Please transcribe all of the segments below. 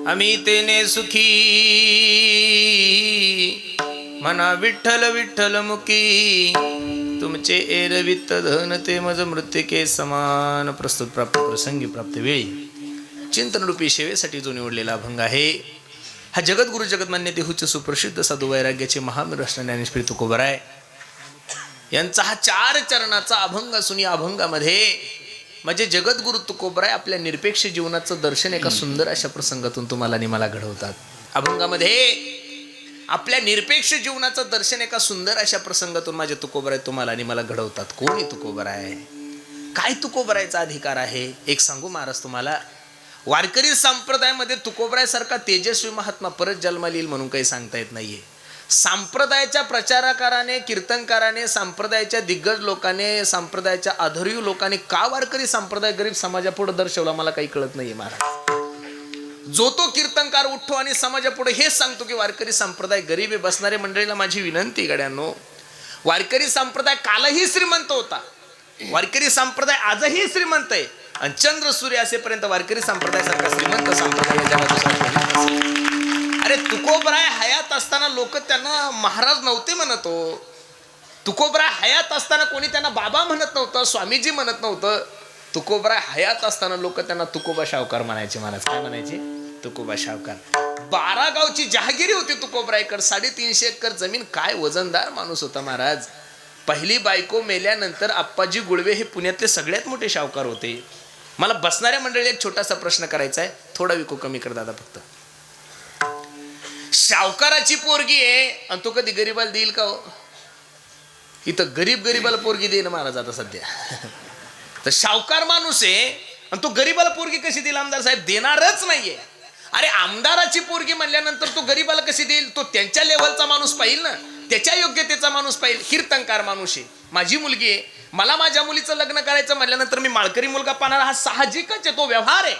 आम्ही तेने सुखी म्हणा विठ्ठल विठ्ठल मुखी तुमचे एरवित धन ते मज मृत्तिके समान. प्रस्तुत प्राप्त प्रसंगी प्राप्त वेळी चिंतन रूपी सेवेसाठी जो निवडलेला अभंग आहे हा जगद्गुरु जगन्मान्य देहूचे सुप्रसिद्ध साधू वैराग्याचे महावीर ज्ञानेश्वरी तुकोबराय यांचा हा 4 चरणाचा अभंग असून या अभंगामध्ये म्हणजे जगद्गुरु तुकोबराय आपल्या निरपेक्ष जीवनाचं दर्शन एका सुंदर अशा प्रसंगातून तुम्हाला आणि मला घडवतात. अभंगामध्ये आपल्या निरपेक्ष जीवनाचं दर्शन एका सुंदर अशा प्रसंगातून माझे तुकोबराय तुम्हाला आणि मला घडवतात. कोणी तुकोबराय, काय तुकोबरायचा अधिकार आहे एक सांगू महाराज तुम्हाला. वारकरी संप्रदायामध्ये तुकोबराय सारखा तेजस्वी महात्मा परत जन्माला येईल म्हणून काही सांगता येत नाहीये. संप्रदायाच्या प्रचारकाराने, कीर्तनकाराने, संप्रदायाच्या दिग्गज लोकांनी, संप्रदायाच्या आधारीव लोकांनी का वारकरी संप्रदाय गरीब समाजापुढे दर्शवला मला काही कळत नाहीये महाराज. जो तो कीर्तनकार उठतो आणि समाजापुढे हेच सांगतो की वारकरी संप्रदाय गरीब आहे. बसणाऱ्या मंडळीला माझी विनंती गड्यांनो, वारकरी संप्रदाय कालही श्रीमंत होता, वारकरी संप्रदाय आजही श्रीमंत आहे आणि चंद्र सूर्य असेपर्यंत वारकरी संप्रदायासारखा श्रीमंत संप्रदाय जगात दुसरा. अरे तुकोबराय हयात असताना लोक त्यांना महाराज नव्हते म्हणत हो. तुकोबराय हयात असताना कोणी त्यांना बाबा म्हणत नव्हतं, स्वामीजी म्हणत नव्हतं. तुकोबराय हयात असताना लोक त्यांना तुकोबा शावकार म्हणायचे. महाराज काय म्हणायचे? तुकोबा शावकार. 12 गावची जहागिरी होती तुकोबरायकडे, 350 एकर जमीन. काय वजनदार माणूस होता महाराज. पहिली बायको मेल्यानंतर आप्पाजी गुळवे हे पुण्यातले सगळ्यात मोठे शावकार होते. मला बसणाऱ्या मंडळी एक छोटासा प्रश्न करायचा आहे, थोडा विको कमी कर दादा फक्त. शावकाराची पोरगी आहे आणि तो कधी गरीबाला देईल का हो? इथं गरीबाला पोरगी देईन महाराज आता सध्या. तर शावकार माणूस आहे आणि तो गरीबाला पोरगी कशी देईल आमदार साहेब? देणारच नाहीये. अरे आमदाराची पोरगी म्हणल्यानंतर तो गरीबाला कशी देईल? तो त्यांच्या लेव्हलचा माणूस पाहिजे ना, त्याच्या योग्यतेचा माणूस पाहिजे. कीर्तनकार माणूस आहे, माझी मुलगी आहे, मला माझ्या मुलीचं लग्न करायचं म्हणल्यानंतर मी माळकरी मुलगा पाहणार, हा साहजिकच आहे, तो व्यवहार आहे.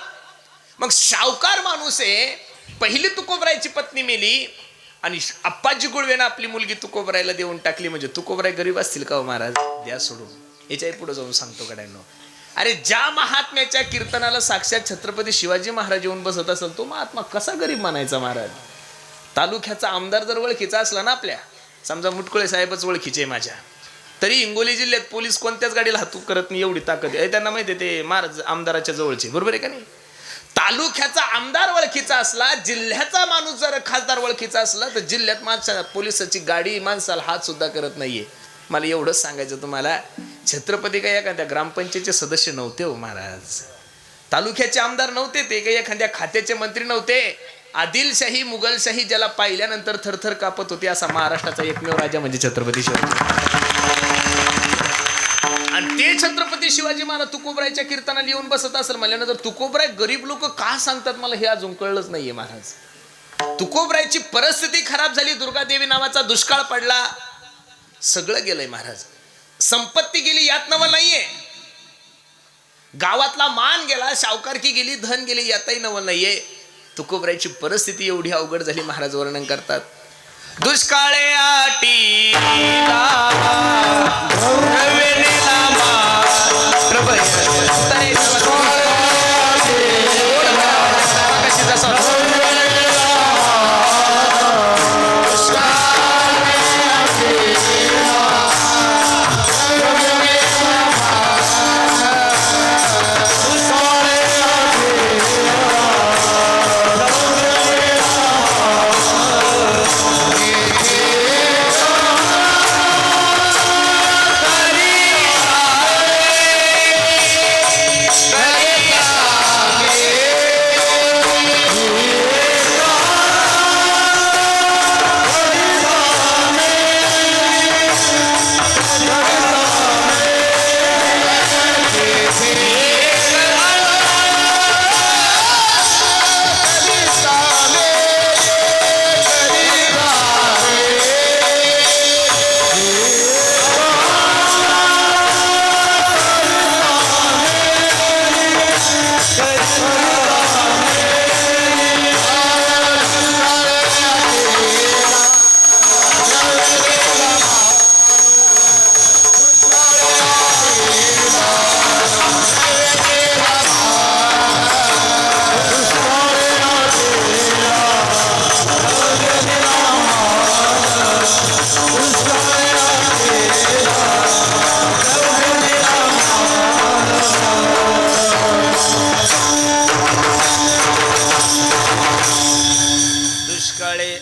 मग शावकार माणूस आहे, पहिली तुकोबरायची पत्नी मेली आणि आप्पाजी गुळवेनं आपली मुलगी तुकोबरायला देऊन टाकली. म्हणजे तुकोबराय गरीब असतील का हो महाराज? द्या सोडून. याच्याही पुढे जाऊन सांगतो गड्यांनो. अरे ज्या महात्म्याच्या कीर्तनाला साक्षात छत्रपती शिवाजी महाराज येऊन बसत असेल तो महात्मा कसा गरीब मानायचा महाराज? तालुक्याचा आमदार जर ओळखीचा असला ना आपल्या, समजा मुटकुळे साहेबच ओळखीचे माझ्या, तरी हिंगोली जिल्ह्यात पोलीस कोणत्याच गाडीला हातू करत नाही, एवढी ताकद आहे त्यांना. माहिती आहे ते महाराज आमदाराच्या जवळचे, बरोबर आहे का नाही? तालुक्याचा आमदार ओळखीचा असला, जिल्ह्याचा माणूस जर खासदार ओळखीचा असला तर जिल्ह्यात माणसा पोलिसाची गाडी माणसाला हात सुद्धा करत नाहीये. मला एवढंच सांगायचं तुम्हाला, छत्रपती काही एखाद्या ग्रामपंचायतचे सदस्य नव्हते हो महाराज, तालुक्याचे आमदार नव्हते, ते काही एखाद्या खात्याचे मंत्री नव्हते. आदिलशाही मुघलशाही ज्याला पाहिल्यानंतर थरथर कापत होती असा महाराष्ट्राचा एकमेव राजा म्हणजे छत्रपती शिवाजी. आणि ते छत्रपती शिवाजी महाराज तुकोबरायच्या कीर्तनाला येऊन बसत असेल म्हणल्यानंतर तुकोबराय गरीब लोक का सांगतात मला हे अजून कळलंच नाहीये महाराज. तुकोबरायची परिस्थिती खराब झाली, दुर्गादेवी नावाचा दुष्काळ पडला, सगळं गेलंय महाराज. संपत्ती गेली यात नवल नाहीये, गावातला मान गेला, शावकारकी गेली, धन गेली यातही नवल नाहीये. तुकोबरायची परिस्थिती एवढी अवघड झाली महाराज वर्णन करतात. दुष्काळे आटी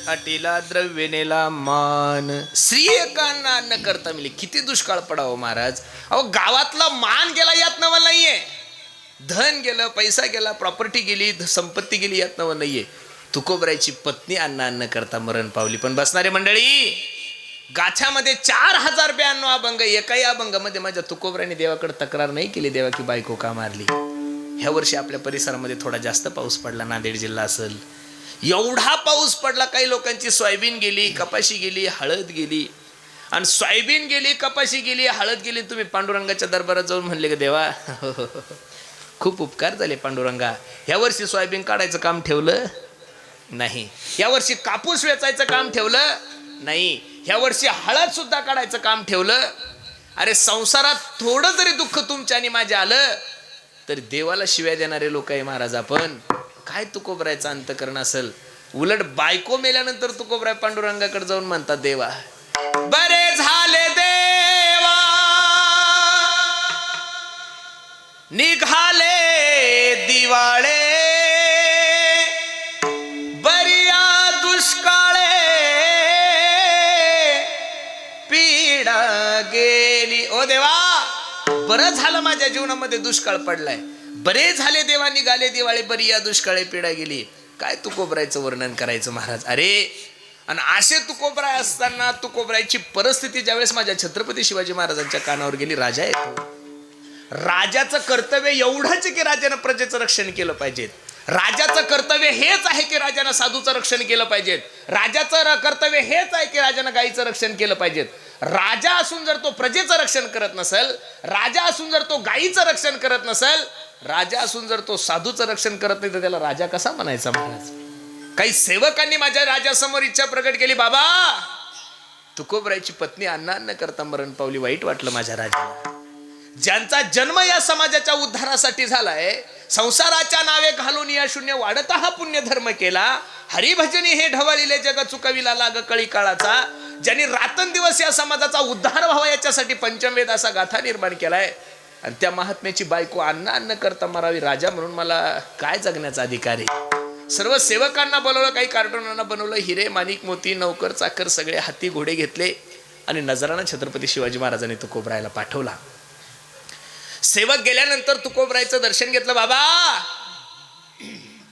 अटीला द्रव्य नेला मान. श्री एकांना अन्न करता मिले. किती दुष्काळ पडावं महाराज. अहो गावातला मान गेला यात नवं नाहीये. धन गेलं, पैसा गेला, प्रॉपर्टी गेली, संपत्ती गेली यात नवं नाहीये. तुकोबरायची पत्नी अन्न करता मरण पावली. पण बसणारे मंडळी, गाछ्यामध्ये 4092 अभंग. एकाही अभंगामध्ये माझ्या तुकोबराने देवाकडे तक्रार नाही केली देवा की बायको का मारली. ह्या वर्षी आपल्या परिसरामध्ये थोडा जास्त पाऊस पडला. नांदेड जिल्हा असेल एवढा पाऊस पडला. काही लोकांची सोयाबीन गेली, कपाशी गेली, हळद गेली. आणि सोयाबीन गेली, कपाशी गेली, हळद गेली. तुम्ही पांडुरंगाच्या दरबारात जाऊन म्हणले का देवा खूप उपकार झाले पांडुरंगा. ह्या वर्षी सोयाबीन काढायचं काम ठेवलं नाही. या वर्षी कापूस वेचायचं काम ठेवलं नाही. ह्या वर्षी हळद सुद्धा काढायचं काम ठेवलं. अरे संसारात थोडं जरी दुःख तुमच्या आणि माझ्या आलं तरी देवाला शिव्या देणारे लोक आहे महाराज आपण. काय तुकोबरायचं अंतकरण असेल. उलट बायको मेल्यानंतर तुकोबराय पांडुरंगाकडे जाऊन म्हणतात देवा बरे झाले देवा निघाले दिवाळे बरिया दुष्काळे पीडा गेली. ओ देवा बरं झालं माझ्या जीवनामध्ये दुष्काळ पडलाय. बरे झाले देवा निघाले दिवाळे बरिया दुष्काळे पीडा गेली. काय तुकोबरायचं वर्णन करायचं महाराज. अरे आणि असे तुकोबराय असताना तुकोबरायची परिस्थिती ज्यावेळेस माझ्या छत्रपती शिवाजी महाराजांच्या कानावर गेली. राजा येतो. राजाचं कर्तव्य एवढंच की राजानं प्रजेचं रक्षण केलं पाहिजे. राजाचं कर्तव्य हेच आहे की राजानं साधूचं रक्षण केलं पाहिजे. राजाचं कर्तव्य हेच आहे की राजानं गायीचं रक्षण केलं पाहिजे. राजा असून जर तो प्रजेचं रक्षण करत नसेल, राजा असून जर तो गायीचं रक्षण करत नसेल, राजा असून जर तो साधूचं रक्षण करत नाही तर त्याला राजा कसा म्हणायचा महाराज. काही सेवकांनी माझ्या राजासमोर इच्छा प्रकट केली. बाबा तुकोबरायची पत्नी अन्न करता मरण पावली. वाईट वाटलं माझ्या राजाला. ज्यांचा जन्म या समाजाच्या उद्धारासाठी झालाय, संसाराच्या नावे घालून या शून्य वाढता हा पुण्य धर्म केला. हरिभजनी हे ढवळिले जग चुकविला लाग कळी काळाचा. ज्यांनी रात्रंदिवस या समाजाचा उद्धार व्हावा याच्यासाठी पंचमवेद असा गाथा निर्माण केलाय. आणि त्या महात्म्याची बायको अन्न करता मरावी. राजा म्हणून मला काय जगण्याचा अधिकार आहे. सर्व सेवकांना बोलवलं, काही कार्टूनांना बनवलं. हिरे माणिक मोती नौकर चाकर सगळे हाती घोडे घेतले आणि नजराना छत्रपती शिवाजी महाराजांनी तुकोबरायला पाठवला. सेवक गेल्यानंतर तुकोबरायचं दर्शन घेतलं. बाबा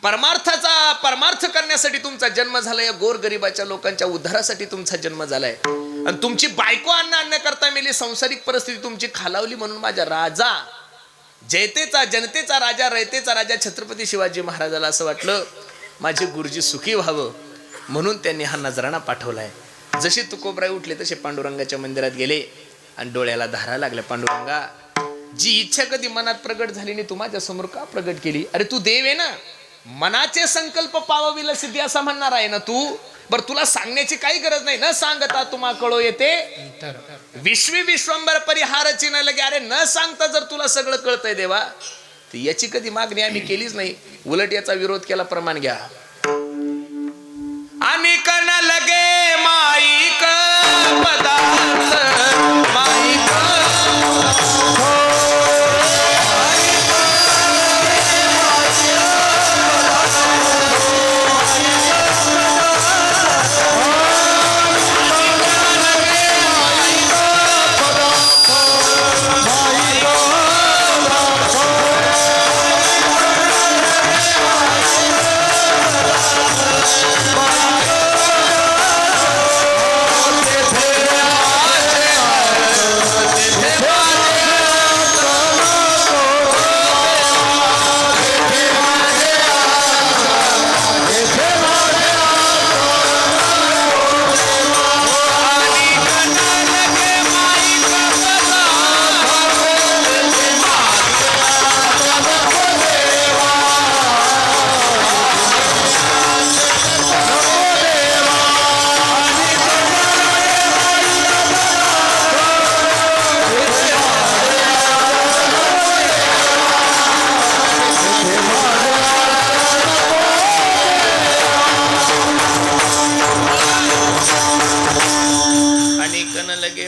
परमार्थ करण्यासाठी तुमचा जन्म झालाय. या गोरगरिबाच्या लोकांच्या उद्धारासाठी तुमचा जन्म झालाय. आणि तुमची बायको अन्न करता मेली. सांसारिक परिस्थिती तुमची खालावली म्हणून माझ्या राजा जयतेचा जनतेचा राजा रयतेचा राजा छत्रपती शिवाजी महाराजाला असं वाटलं माझे गुरुजी सुखी व्हावं म्हणून त्यांनी हा नजराणा पाठवलाय. जसे तुकोबराय उठले तसे पांडुरंगाच्या मंदिरात गेले आणि डोळ्याला धारा लागल्या. पांडुरंगा जी इच्छा कधी मनात प्रगट झाली नाही तू माझ्या समोर का प्रगट केली. अरे तू देव आहे ना. मनाचे संकल्प पावविल सिद्धी असा म्हणणार आहे ना तू. बर तुला सांगण्याची काही गरज नाही. न सांगता तुम्हा कळो येते विश्वी विश्वंभर परिहारची न लगे. अरे न सांगता जर तुला सगळं कळतंय देवा तर याची कधी मागणी आम्ही केलीच नाही. उलट याचा विरोध केला. प्रमाण घ्या. आणि कण लगे माईक पदार्थ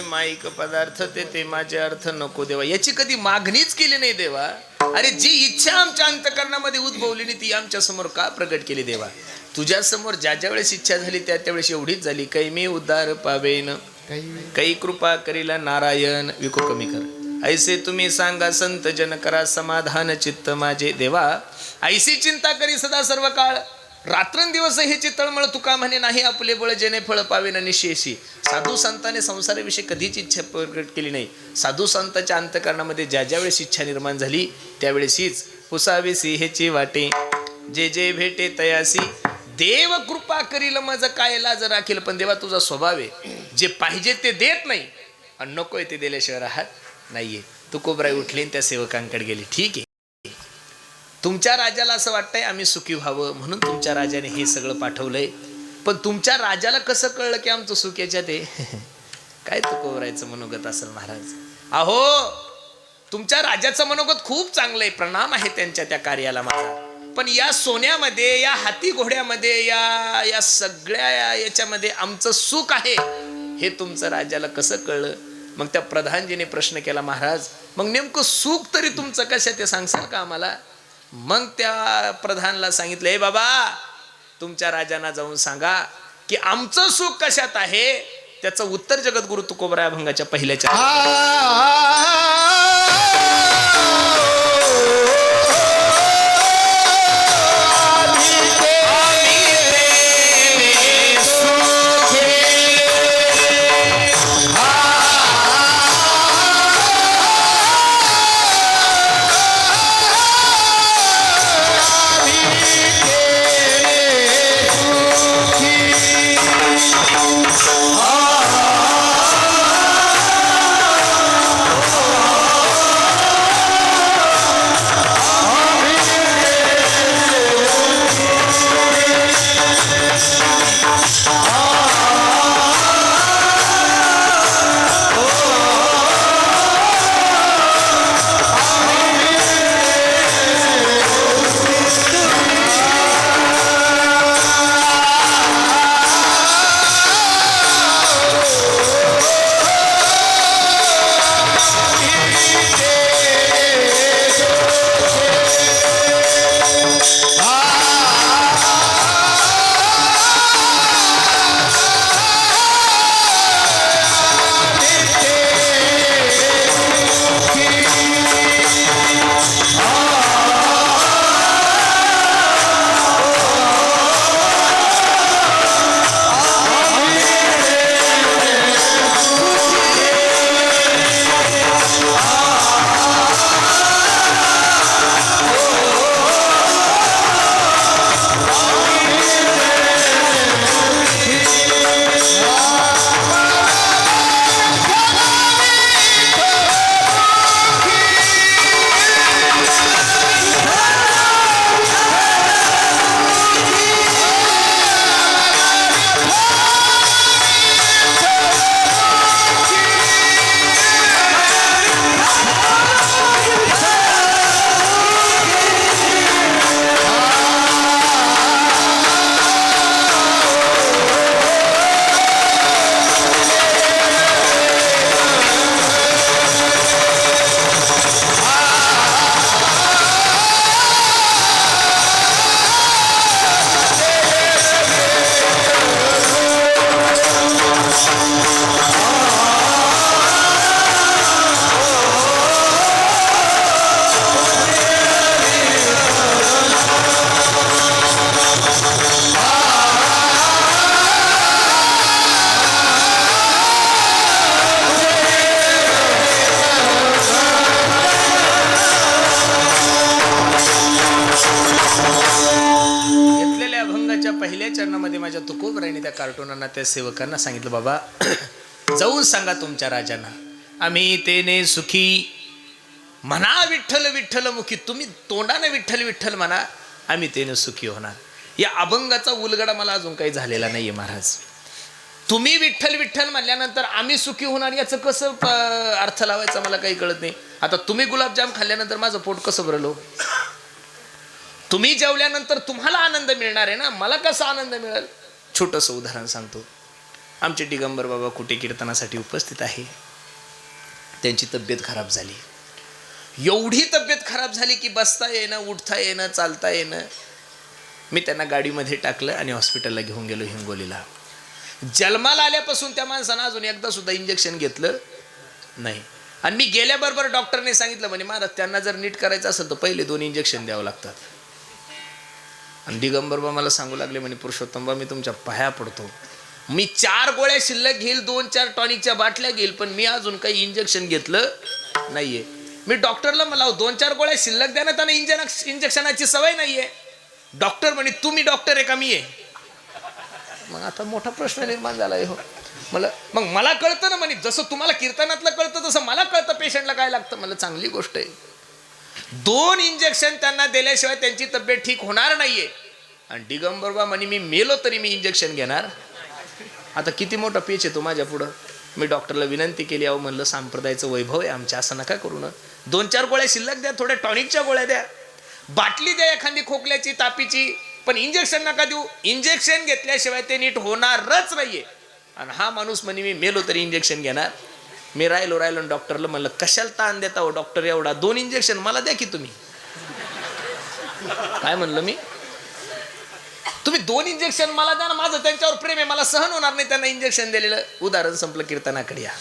माईक पदार्थ ते माझे अर्थ नको देवा. याची कधी मागणीच केली नाही देवा. अरे जी इच्छा आमच्या अंतकरणामध्ये उद्भवली ती आमच्या समोर का प्रगट केली देवा? तुझ्या समोर ज्या ज्या वेळेस इच्छा झाली त्या त्यावेळेस एवढीच झाली, कै मी उद्धार पावेन, काही कृपा करीला नारायण विको कमी कर. ऐसे तुम्ही सांगा संत जन करा समाधान चित्त माझे देवा. ऐसी चिंता करी सदा सर्व काळ, रात्रंदिवस हे तळमळ तुका म्हणे नाही आपले बळ जेणे फळ पावे न निशेषी. साधू संतांनी संसाराविषयी कधीच इच्छा प्रकट केली नाही. साधू संतांच्या अंतकरणामध्ये ज्या ज्या वेळेस इच्छा निर्माण झाली त्यावेळेस हीच पुसावेसी हेची वाटे, जे जे भेटे तयासी देव कृपा करील मज काय लाज राखील. पण देवा तुझा स्वभाव आहे, जे पाहिजे ते देत नाही आणि नकोय ते दिल्याशिवाय राहत नाहीये. तुकोबराई उठली त्या सेवकांकडे गेली. ठीक आहे, तुमच्या राजाला असं वाटतंय आम्ही सुखी व्हावं म्हणून तुमच्या राजाने हे सगळं पाठवलंय, पण तुमच्या राजाला कसं कळलं की आमचं सुख याच्यात आहे? काय तुकोबरायचं मनोगत असेल महाराज? अहो तुमच्या राजाचं मनोगत खूप चांगलं आहे, प्रणाम आहे त्यांच्या त्या कार्याला माझा. पण या सोन्यामध्ये, या हाती घोड्यामध्ये, या सगळ्या याच्यामध्ये आमचं सुख आहे हे तुमचं राजाला कसं कळलं? मग त्या प्रधानजीने प्रश्न केला, महाराज मग नेमकं सुख तरी तुमचं कशा ते सांगसाल का आम्हाला? मग त्या प्रधानला सांगितलं, हे बाबा तुमच्या राजांना जाऊन सांगा की आमचं सुख कशात आहे. त्याचं उत्तर जगद्गुरु तुकोबराय अभंगाच्या पहिल्याच्या पहिल्या चरणामध्ये माझ्या तुकोबराईने त्या कार्टूनांना त्या सेवकांना सांगितलं, बाबा जाऊन सांगा तुमच्या राजांना आम्ही तेने सुखी म्हणा विठ्ठल विठ्ठल मुखी. तुम्ही तोंडाने विठ्ठल विठ्ठल म्हणा, आम्ही तेने सुखी होणार. या अभंगाचा उलगडा मला अजून काही झालेला नाहीये महाराज. तुम्ही विठ्ठल विठ्ठल म्हणल्यानंतर आम्ही सुखी होणार याचं कसं अर्थ लावायचा मला काही कळत नाही. आता तुम्ही गुलाबजाम खाल्ल्यानंतर माझं पोट कसं भरलो? तुम्ही जेवल्यानंतर तुम्हाला आनंद मिळणार आहे ना, मला कसा आनंद मिळेल? छोटंसं उदाहरण सांगतो. आमचे दिगंबर बाबा कुठे कीर्तनासाठी उपस्थित आहे. त्यांची तब्येत खराब झाली. एवढी तब्येत खराब झाली की बसता येणं, उठता येणं, चालता येणं. मी त्यांना गाडीमध्ये टाकलं आणि हॉस्पिटलला घेऊन गेलो हिंगोलीला. जन्माला आल्यापासून त्या माणसानं अजून एकदा सुद्धा इंजेक्शन घेतलं नाही. आणि मी गेल्याबरोबर डॉक्टरने सांगितलं म्हणे महाराज त्यांना जर नीट करायचं असेल तर पहिले 2 इंजेक्शन द्यावं लागतात. आणि दिगंबरबा मला सांगू लागले म्हणे पुरुषोत्तमबा मी तुमच्या पाया पडतो, मी 4 गोळ्या शिल्लक घेईल, 2-4 टॉनिकच्या बाटल्या घेईल, पण मी अजून काही इंजेक्शन घेतलं नाहीये. मी डॉक्टरला मला 2-4 गोळ्या शिल्लक द्या ना, त्यांना इंजेक्शनाची सवय नाहीये. डॉक्टर म्हणे तुम्ही डॉक्टर आहे का मी आहे? मग आता मोठा प्रश्न निर्माण झालाय हो. मग मला कळतं ना म्हणे, जसं तुम्हाला कीर्तनातलं कळतं तसं मला कळतं पेशंटला काय लागतं. मला चांगली गोष्ट आहे. 2 इंजेक्शन त्यांना दिल्याशिवाय त्यांची तब्येत ठीक होणार नाहीये. आणि दिगंबरबा म्हणे मी मेलो तरी मी इंजेक्शन घेणार. आता किती मोठा पेच आहे तो माझ्या पुढं. मी डॉक्टरला विनंती केली, अहो म्हणलं संप्रदायाचं वैभव आहे आमच्या, असं नका करू ना. 2-4 गोळ्या शिल्लक द्या, थोड्या टॉनिकच्या गोळ्या द्या, बाटली द्या एखादी खोकल्याची तापीची, पण इंजेक्शन नका देऊ. इंजेक्शन घेतल्याशिवाय ते नीट होणारच नाहीये. आणि हा माणूस म्हणे मी मेलो तरी इंजेक्शन घेणार. मी राहिलो डॉक्टरला म्हणलं कशाला ताण देता हो डॉक्टर एवढा, 2 इंजेक्शन मला द्या की तुम्ही. काय म्हणलं मी, तुम्ही 2 इंजेक्शन मला द्या ना, माझं त्यांच्यावर प्रेम आहे, मला सहन होणार नाही त्यांना इंजेक्शन दिलेलं. उदाहरण संपलं. कीर्तनाकडे या.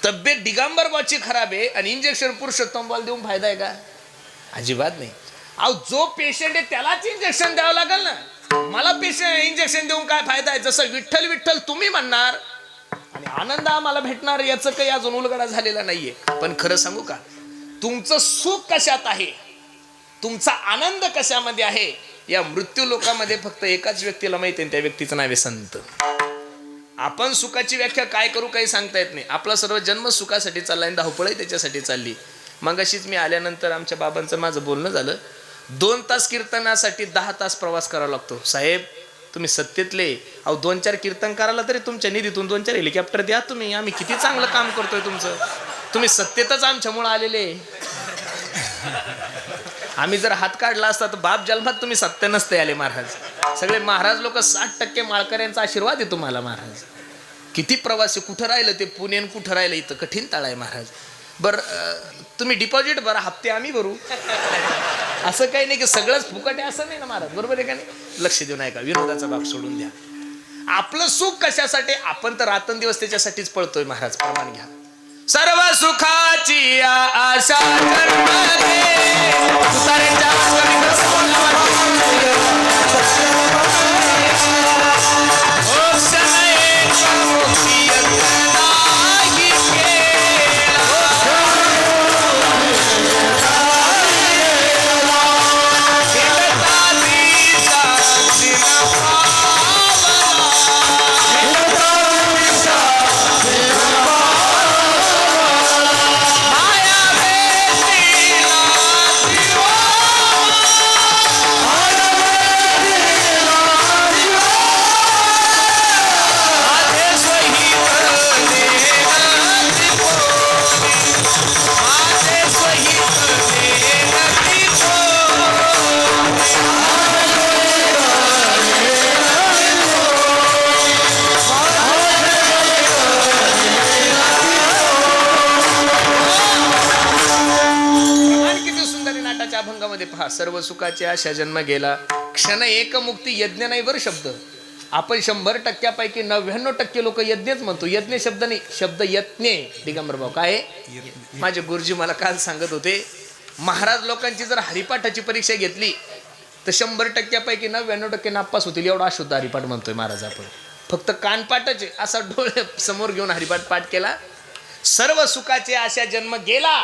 तब्येत दिगंबरबाची खराब आहे आणि इंजेक्शन पुरुषोत्तमबाला देऊन फायदा आहे का? अजिबात नाही. अहो जो पेशंट आहे त्यालाच इंजेक्शन द्यावं लागेल ना. मला पेशंट इंजेक्शन देऊन काय फायदा आहे? जसं विठ्ठल विठ्ठल तुम्ही म्हणणार आणि आनंद आम्हाला भेटणार, याचं काही अजून उलगडा झालेला नाहीये. पण खरं सांगू का, तुमचं सुख कशात आहे, तुमचा आनंद कशामध्ये आहे, या मृत्यू लोकांमध्ये फक्त एकाच व्यक्तीला माहिती आहे, त्या व्यक्तीचं नाव आहे संत. आपण सुखाची व्याख्या काय करू काही सांगता येत नाही. आपला सर्व जन्म सुखासाठी चालला आणि धावपळही त्याच्यासाठी चालली. मगाशीच मी आल्यानंतर आमच्या बाबांचं माझं बोलणं झालं. 2 तास कीर्तनासाठी 10 तास प्रवास करावा लागतो. साहेब तुम्ही सत्तेतले, अहो 2-4 कीर्तन करायला तरी तुमच्या निधीतून 2-4 हेलिकॉप्टर द्या तुम्ही, आम्ही किती चांगलं काम करतोय तुमचं. तुम्ही सत्तेतच आमच्यामुळे आलेले. आम्ही जर हात काढला असता तर बाप जन्मात तुम्ही सत्य नसते आले महाराज. सगळे महाराज लोक 60% माळकऱ्यांचा आशीर्वाद आहे तुम्हाला महाराज. किती प्रवासी, कुठं राहिलं ते पुणे, कुठं राहिलं इथं, कठीण ताळ आहे महाराज. बरं तुम्ही डिपॉझिट भरा, हप्ते आम्ही भरू. असं काही नाही की सगळंच फुकट आहे असं नाही ना महाराज, बरोबर आहे का नाही? लक्ष देऊ नका, विनोदाचा भाग सोडून द्या. आपलं सुख कशासाठी, आपण तर रात्रंदिवस त्याच्यासाठीच पळतोय महाराज. प्रमाण घ्या. सर्व सुखाची आशा पहा. सर्व सुखाची आशा जन्म गेला, क्षण एक मुक्ती यज्ञ नाही बरं शब्द. आपण 100% 99% लोक यज्ञच म्हणतो. यज्ञ शब्द नाही, शब्द यज्ञ. दिगंबर भाऊ काय माझे गुरुजी मला काल सांगत होते, महाराज लोकांची जर हरिपाठाची परीक्षा घेतली तर 100% 99% नापास होतील, एवढा अशुद्ध हरिपाठ म्हणतोय महाराज आपण. फक्त कानपाठच आहे, असा डोळे समोर घेऊन हरिपाठ पाठ केला. सर्व सुखाचे आशा जन्म गेला,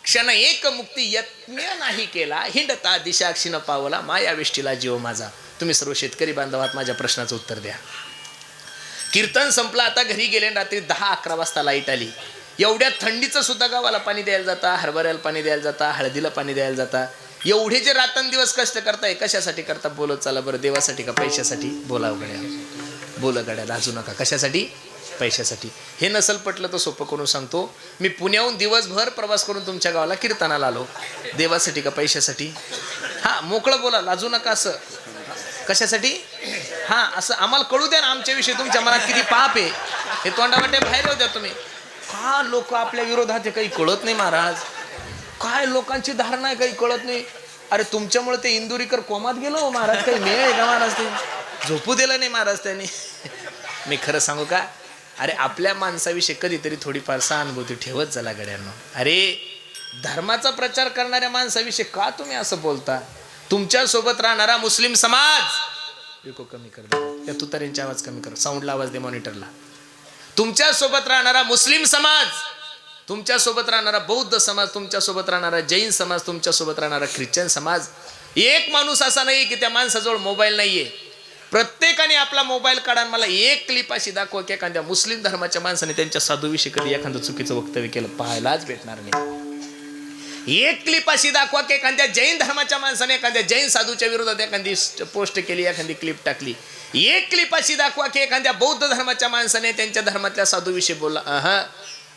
क्षण एक मुक्ती यज्ञ नाही केला, हिंडता दिशाक्षी न पावला माया वेष्टीला जीव माझा. तुम्ही सर्व शेतकरी बांधवात माझ्या प्रश्नाचं उत्तर द्या. कीर्तन संपलं, आता घरी गेले. रात्री 10-11 वाजता लाईट आली. एवढ्या थंडीचं सुद्धा गावाला पाणी द्यायला जाता, हरभऱ्याला पाणी द्यायला जाता, हळदीला पाणी द्यायला जाता. एवढे जे रात्रंदिवस कष्ट करताय, कशासाठी करता? बोलत चला बरं, देवासाठी का पैशासाठी? बोला गड्या, बोला गड्या, लाजू नका. कशासाठी? पैशासाठी. हे नसल पटलं तर सोपं करून सांगतो, मी पुण्याहून दिवसभर प्रवास करून तुमच्या गावाला कीर्तनाला आलो. देवासाठी का पैशासाठी? हा मोकळं बोला, लाजू नका. असं कशासाठी? हा असं आम्हाला कळू द्या ना आमच्याविषयी तुमच्या मनात किती पाप आहे. हे तोंडावाटे बाहेर येऊ द्या तुम्ही. का लोक आपल्या विरोधात काही कळत नाही महाराज. काय लोकांची धारणा आहे काही कळत नाही. अरे तुमच्यामुळे ते इंदुरीकर कोमात गेलो महाराज, काही मेळ आहे का महाराज? ते झोपू दिलं नाही महाराज त्यांनी. मी खरं सांगू का, अरे आपल्या माणसाविषयी कधीतरी थोडीफार सहानुभूती ठेवत चला गड्यांनो. अरे धर्माचा प्रचार करणाऱ्या माणसाविषयी का तुम्ही असं बोलता? तुमच्या सोबत राहणारा मुस्लिम समाज, कमी कर त्या तुतारींचा आवाज कमी कर, साऊंडला आवाज दे मॉनिटरला. तुमच्या सोबत राहणारा मुस्लिम समाज, तुमच्या सोबत राहणारा बौद्ध समाज, तुमच्या सोबत राहणारा जैन समाज, तुमच्या सोबत राहणारा ख्रिश्चन समाज, एक माणूस असा नाही की त्या माणसाजवळ मोबाईल नाहीये. प्रत्येकाने आपला मोबाईल काढा, मला एक क्लिप अशी दाखवा की एखाद्या मुस्लिम धर्माच्या माणसाने त्यांच्या साधूविषयी कधी एखादं चुकीचं वक्तव्य केलं, पाहायलाच भेटणार नाही. एक क्लिप अशी दाखवा की एखाद्या जैन धर्माच्या माणसाने एखाद्या जैन साधूच्या विरोधात एखादी पोस्ट केली, एखादी क्लिप टाकली. एक क्लिप अशी दाखवा की एखाद्या बौद्ध धर्माच्या माणसाने त्यांच्या धर्मातल्या साधूविषयी बोलला.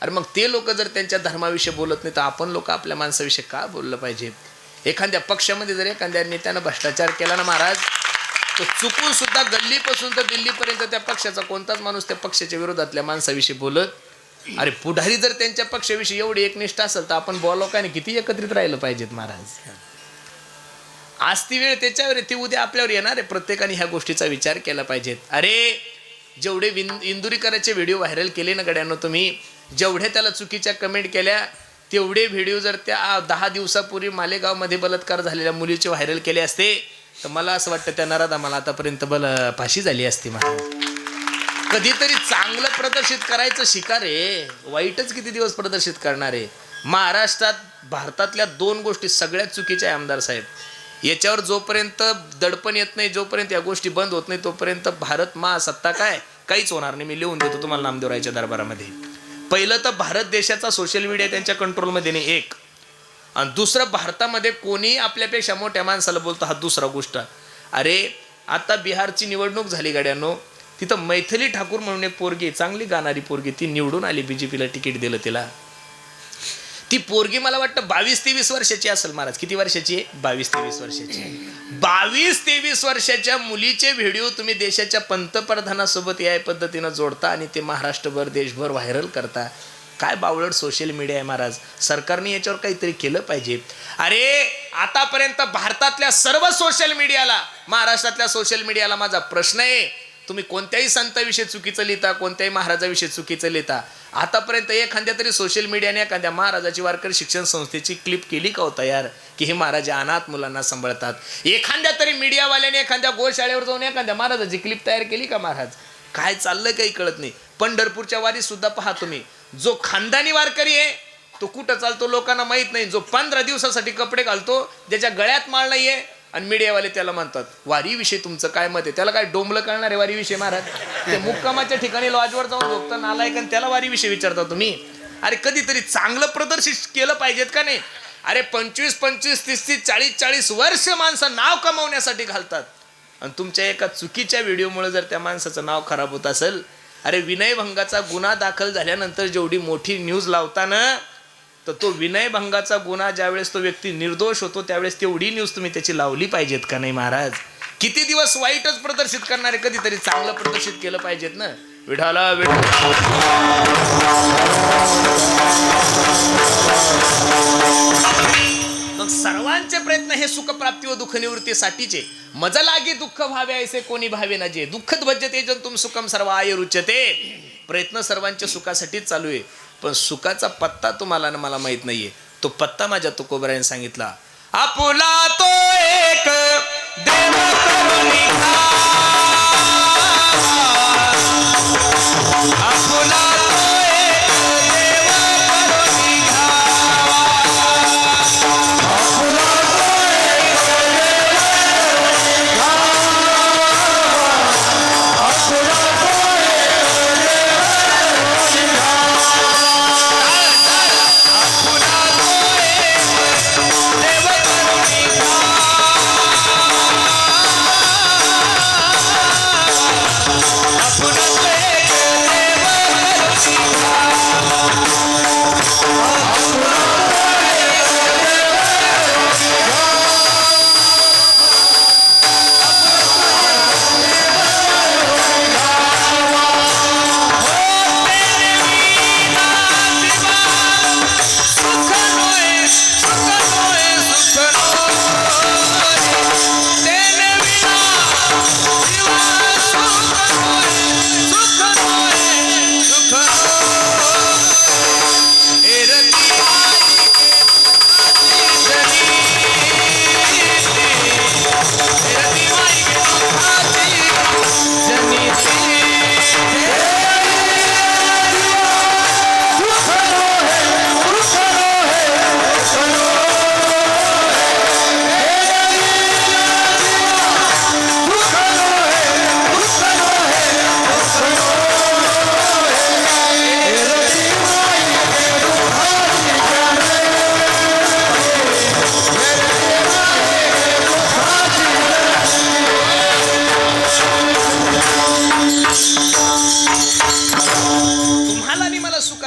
अरे मग ते लोक जर त्यांच्या धर्माविषयी बोलत नाही तर आपण लोक आपल्या माणसाविषयी का बोललं पाहिजे? एखाद्या पक्षामध्ये जर एखाद्या नेत्यानं भ्रष्टाचार केला ना महाराज, तर चुकून सुद्धा गल्लीपासून तर दिल्लीपर्यंत त्या पक्षाचा कोणताच माणूस त्या पक्षाच्या विरोधातल्या माणसाविषयी बोलत. अरे पुढारी जर त्यांच्या पक्षाविषयी एवढी एकनिष्ठ असेल तर आपण लोकांनी किती एकत्रित राहिलं पाहिजेत महाराज. आज ती वेळ त्याच्यावर ती उद्या आपल्यावर येणार आहे. प्रत्येकाने ह्या गोष्टीचा विचार केला पाहिजेत. अरे जेवढे इंदुरीकरांचे व्हिडिओ व्हायरल केले ना गड्यांनो तुम्ही, जेवढ्या त्याला चुकीच्या कमेंट केल्या, तेवढे व्हिडिओ जर त्या 10 दिवसापूर्वी मालेगावमध्ये बलात्कार झालेल्या मुलीचे व्हायरल केले असते तर मला असं वाटतं त्या नराधमाला आतापर्यंत फाशी झाली असती. मला कधीतरी चांगलं प्रदर्शित करायचं शिका रे, वाईटच किती दिवस प्रदर्शित करणार आहे. महाराष्ट्रात भारतातल्या 2 गोष्टी सगळ्यात चुकीच्या आहे आमदार साहेब. याच्यावर जोपर्यंत दडपण येत नाही, जोपर्यंत या गोष्टी बंद होत नाही, तोपर्यंत भारत महासत्ता काहीच होणार नाही. मी लिहून देतो तुम्हाला नामदेवरायच्या दरबारामध्ये. पहिलं तर भारत देशाचा सोशल मीडिया त्यांच्या कंट्रोलमध्ये नाही, एक. आणि दुसरं, भारतामध्ये कोणी आपल्यापेक्षा मोठ्या माणसाला बोलतो, हा दुसरा गोष्ट. अरे आता बिहारची निवडणूक झाली गाड्यांनो, तिथं मैथिली ठाकूर म्हणून एक पोरगी, चांगली गाणारी पोरगी, ती निवडून आली, बीजेपीला तिकीट दिलं तिला. ती पोरगी मला वाटतं 22-23 वर्षाची असेल महाराज. किती वर्षाची आहे? 22-23 वर्षाची. 22-23 वर्षाच्या मुलीचे व्हिडिओ तुम्ही देशाच्या पंतप्रधानासोबत या पद्धतीनं जोडता आणि ते महाराष्ट्रभर देशभर व्हायरल करता. काय बावळट सोशल मीडिया आहे महाराज. सरकारने याच्यावर काहीतरी केलं पाहिजे. अरे आतापर्यंत भारतातल्या सर्व सोशल मीडियाला, महाराष्ट्रातल्या सोशल मीडियाला माझा प्रश्न आहे, तुम्ही कोणत्याही संताविषयी चुकीचं लिहिता, कोणत्याही महाराजाविषयी चुकीचं लिहिता. आतापर्यंत एखाद्या तरी सोशल मीडियाने एखाद्या महाराजाची वारकरी शिक्षण संस्थेची क्लिप केली का हो तयार, की हे महाराज अनाथ मुलांना सांभाळतात? एखाद्या तरी मीडियावाल्याने एखाद्या गोशाळेवर जाऊन एखाद्या महाराजाची क्लिप तयार केली का महाराज? काय चाललंय काही कळत नाही. पंढरपूरच्या वारी सुद्धा पहा तुम्ही, जो खानदानी वारकरी आहे तो कुठं चालतो लोकांना माहित नाही. जो 15 दिवसासाठी कपडे घालतो, ज्याच्या गळ्यात माळ नाहीये, आणि मीडियावाले त्याला म्हणतात वारीविषयी तुमचं काय मत आहे? त्याला काय डोंबलं कळणार आहे वारीविषयी महाराज? ते मुक्कामाच्या ठिकाणी लॉजवर जाऊन झोपता नालायक आणि त्याला वारीविषयी विचारता तुम्ही? अरे कधीतरी चांगलं प्रदर्शित केलं पाहिजेत का नाही? अरे 25-25, 30-30, 40-40 वर्ष माणसं नाव कमावण्यासाठी घालतात आणि तुमच्या एका चुकीच्या व्हिडिओमुळे जर त्या माणसाचं नाव खराब होत असेल, अरे विनयभंगाचा गुन्हा दाखल झाल्यानंतर जेवढी मोठी न्यूज लावताना, तर तो विनयभंगाचा गुन्हा ज्यावेळेस तो व्यक्ती निर्दोष होतो त्यावेळेस तेवढी न्यूज तुम्ही त्याची लावली पाहिजेत का नाही महाराज? किती दिवस वाईटच प्रदर्शित करणारे, कधीतरी चांगलं प्रदर्शित केलं पाहिजेत ना. विठाला मग सर्वांचे प्रयत्न हे सुखप्राप्ती व दुःख निवृत्तीसाठीचे. मज लागे दुःख व्हावे ऐसे कोणी भावे ना जे, दुःखद भज्यते जंतुम सुखम सर्व आय रुच्यते. प्रयत्न सर्वांच्या सुखासाठीच चालू आहे, पण सुखाचा पत्ता तुम्हाला ना मला माहित नाहीये. तो पत्ता माझ्या तुकोबराने सांगितला. आपुला तो एक देव करुणी आपुला तो एक देव करुणी आपुला तो एक आपुला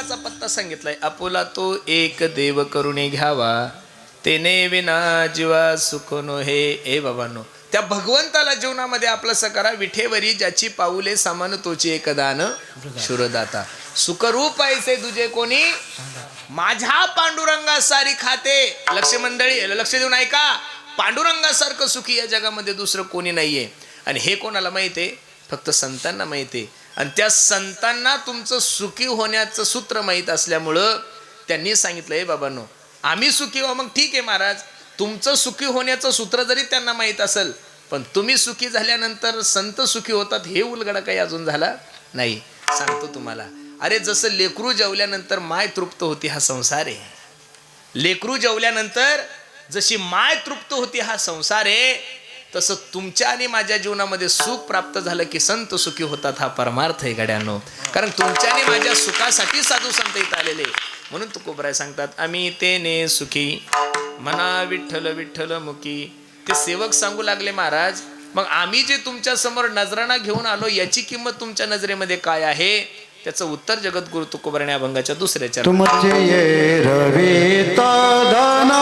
सुखाचा पत्ता सांगितलाय. आपुला तो एक देव करुणे घ्यावा, तेने विना जीवा सुख नो हे. ए बाबांनो, त्या भगवंताला जीवनामध्ये आपलं करा. विठेवरी ज्याची पाऊले सामान तोची एकदान शुरदाता. सुखरूप ऐसे तुझे कोणी, माझ्या पांडुरंगा सारी खाते. लक्ष मंडळी, लक्ष देऊन ऐका. पांडुरंगासारखं सुखी या जगामध्ये दुसरं कोणी नाहीये. आणि हे कोणाला माहितीये? फक्त संतांना माहितीये. आणि त्या संतांना तुमचं सुखी होण्याचं सूत्र माहीत असल्यामुळं त्यांनी सांगितलं, हे बाबांनो आम्ही सुखी व्हा. मग ठीक आहे महाराज, तुमचं सुखी होण्याचं सूत्र जरी त्यांना माहीत असेल, पण तुम्ही सुखी झाल्यानंतर संत सुखी होतात हे उलगडा काही अजून झाला नाही. सांगतो तुम्हाला, अरे जसं लेकरू जेवल्यानंतर माय तृप्त होती हा संसार आहे. लेकरू जेवल्यानंतर जशी माय तृप्त होती हा संसार आहे, तसं तुमच्या आणि माझ्या जीवनामध्ये सुख प्राप्त झालं की संत सुखी होतात हा परमार्थ आहे गड्यांनो. कारण तुमच्या आणि माझ्या सुखासाठी साधू संत इथं आलेले. म्हणून तुकोबराय सांगतात, आम्ही तेने सुखी म्हणा विठ्ठल विठ्ठल मुखी. ते सेवक सांगू लागले, महाराज मग आम्ही जे तुमच्या समोर नजराणा घेऊन आलो याची किंमत तुमच्या नजरेमध्ये काय आहे? त्याचं उत्तर जगद्गुरु तुकोबराने अभंगाच्या दुसऱ्या चरणात. तुमचे ये रवी दाना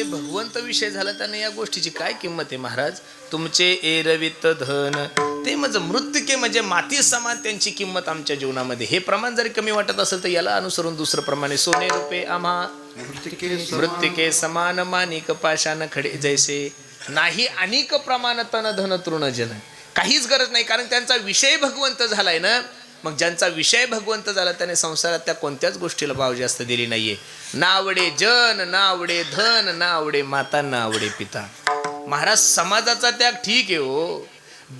भगवंत विषय झाला त्याने या गोष्टीची काय किंमत आहे महाराज? तुमचे एरवित धन ते म्हणजे मृत्तिके म्हणजे माती समान त्यांची किंमत आमच्या जीवनामध्ये. हे प्रमाण जरी कमी वाटत असेल तर याला अनुसरून दुसरं प्रमाणे सोने रुपये आम्हा मृत्तिके समान मानिक पाषाण खडे जैसे नाही अनेक प्रमाण तन धन तृण जन. काहीच गरज नाही, कारण त्यांचा विषय भगवंत झालाय ना. मग ज्यांचा विषय भगवंत झाला त्याने संसारात त्या कोणत्याच गोष्टीला भाव जास्त दिली नाहीये. ना आवडे जन, ना आवडे धन, ना आवडे माता, ना आवडे पिता. महाराज समाजाचा त्याग ठीक आहे हो,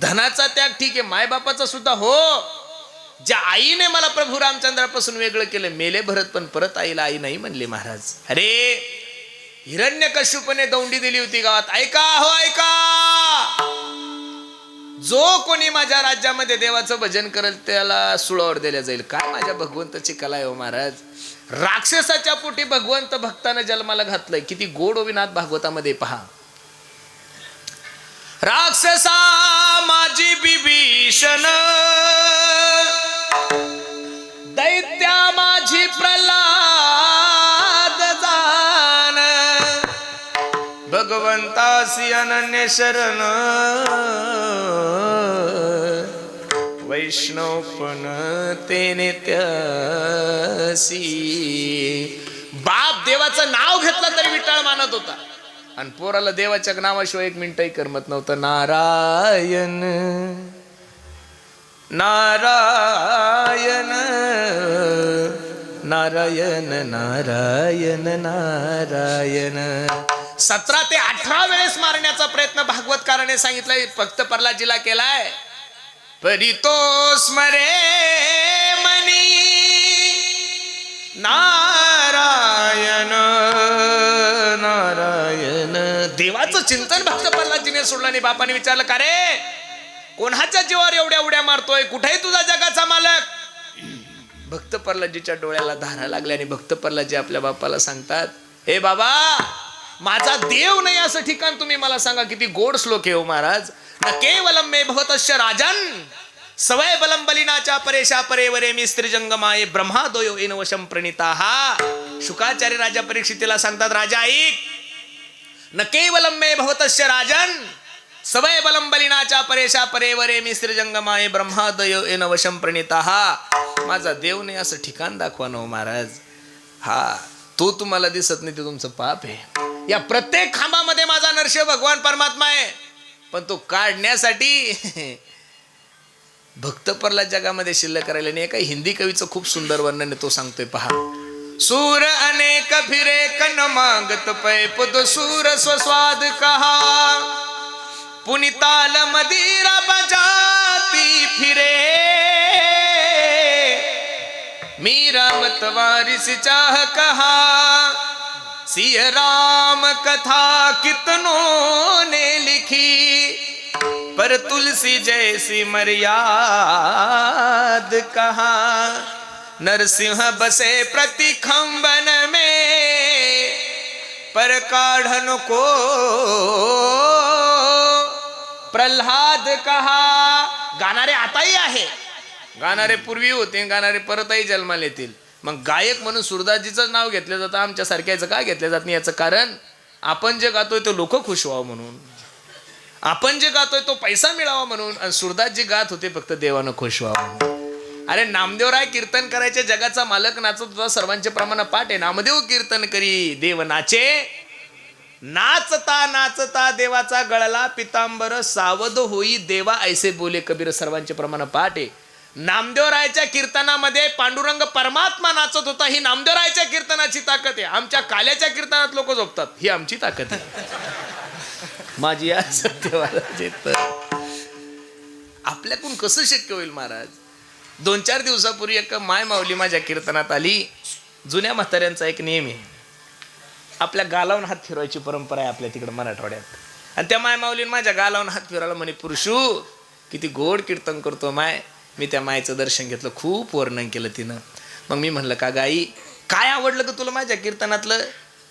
धनाचा त्याग ठीक आहे, मायबापाचा सुद्धा हो. ज्या आईने मला प्रभू रामचंद्रापासून वेगळं केलं, मेले भरत पण परत आईला आई नाही म्हणले महाराज. अरे हिरण्यकश्यपूने दौंडी दिली होती गावात, ऐका हो ऐका, जो कोणी माझ्या राज्यामध्ये देवाचं भजन करेल त्याला सुळावर दिल्या जाईल. काय माझ्या भगवंताची कला आहे हो महाराज. राक्षसाच्या पोटी भगवंत भक्तानं जन्माला घातलंय. किती गोड विनाथ भागवतामध्ये पहा. राक्षसा माझी बिभीषण, दैत्या माझी प्रल्हाद जान, भगवंतासी अनन्य शरण, वैष्णवपण तेने त्यासी. बाप देवाचं नाव घेतलं तरी विटाळ मानत होता, आणि पोराला देवाच्या नावाशिवाय एक मिनिटही करमत नव्हतं. नारायण नारायण नारायण नारायण नारायण. 17 ते 18 वेळेस मारण्याचा प्रयत्न भागवतकाराने सांगितलाय, फक्त प्रल्हादजीला केलाय. परितो स्मरे मनी नारायण नारायण. देवाचं चिंतन भक्त प्रल्हादजीने सोडलं नाही. बापाने विचारलं, का रे कोणाच्या जीवावर एवढ्या उड्या मारतोय, कुठे तुझा जगाचा मालक? भक्त प्रल्हादजीच्या डोळ्याला धारा लागल्या आणि भक्त प्रल्हादजी आपल्या बापाला सांगतात, हे बाबा, माझा देव नाही असं ठिकाण तुम्ही मला सांगा. किती गोड श्लोक आहे हो महाराज. न केवलम मे भवतस्य राजन सवय बलम बलिनाच्या परेशा परेवरे मी स्त्रीजंगमाये ब्रह्मादयो येन वशम प्रणिताहा. शुकाचार्य राजा परीक्षितीला सांगतात, राजा ऐक, न केवलम मे भवतस्य राजन सवय बलम बलिनाच्या परेशा परेवरे मी स्त्रीजंगमाये ब्रह्मादयो येन वशम प्रणिताहा. माझा देव नाही असं ठिकाण दाखवा ना महाराज. हा, तो तुम्हाला दिसत नाही ते तुमचं पाप आहे. या प्रत्येक खांबामध्ये माझा नरसिंह भगवान परमात्मा आहे, पण तो काढण्यासाठी भक्त प्रल्हाद जगामध्ये शिल्लक करायला नाही. एका हिंदी कवीचं खूप सुंदर वर्णन आहे, तो सांगतोय पहा. सूर अनेक फिरे कन मागत पै पुद सूर स्वस्वाद कहा पुनिताल मदिरा बजाती फिरे मीरा मतवारिस चाह कहा सिय राम कथा कितनों ने लिखी पर तुलसी जैसी मर्याद कहा नरसिंह बसे प्रति खंबन में पर काढ़न को प्रल्हाद कहा. गाणारे आताही आहे, गाणारे पूर्वी होते, गाणारे परतही जन्माला येतील. मग गायक म्हणून सुरदासजीचं नाव घेतलं जातं, आमच्या सारख्याचं का घेतलं जात नाही? याचं कारण आपण जे गातोय तो लोक खुश व्हावं म्हणून, आपण जे गातोय तो पैसा मिळावा म्हणून, आणि सुरदासजी गात होते फक्त देवानं खुश व्हावं म्हणून. अरे नामदेवराय कीर्तन करायचे, जगाचा मालक नाचत होता, सर्वांचे प्रमाण पाठ आहे. नामदेव कीर्तन करी देव नाचे, नाचता नाचता देवाचा गळला पितांबर सावध होई देवा ऐसे बोले कबीर. सर्वांचे प्रमाण पाठ आहे. नामदेवरायच्या कीर्तनामध्ये पांडुरंग परमात्मा नाचत होता. ही नामदेवरायच्या कीर्तनाची ताकद आहे. आमच्या काल्याच्या कीर्तनात लोक झोपतात, ही आमची ताकद आहे. माझी या सत्यवादाचे तर आपल्याकडून कसं शक्य होईल महाराज? 2-4 दिवसापूर्वी एक माय माऊली माझ्या कीर्तनात आली. जुन्या म्हाताऱ्यांचा एक नियम आहे, आपल्या गालावून हात फिरवायची परंपरा आहे आपल्या तिकडं मराठवाड्यात. आणि त्या माय माऊलीने माझ्या गालावून हात फिरवला, म्हणे पुरुषू किती गोड कीर्तन करतो माय. मी त्या मायचं दर्शन घेतलं, खूप वर्णन केलं तिनं. मग मी म्हणलं, का गाई काय आवडलं का तुला माझ्या कीर्तनातलं?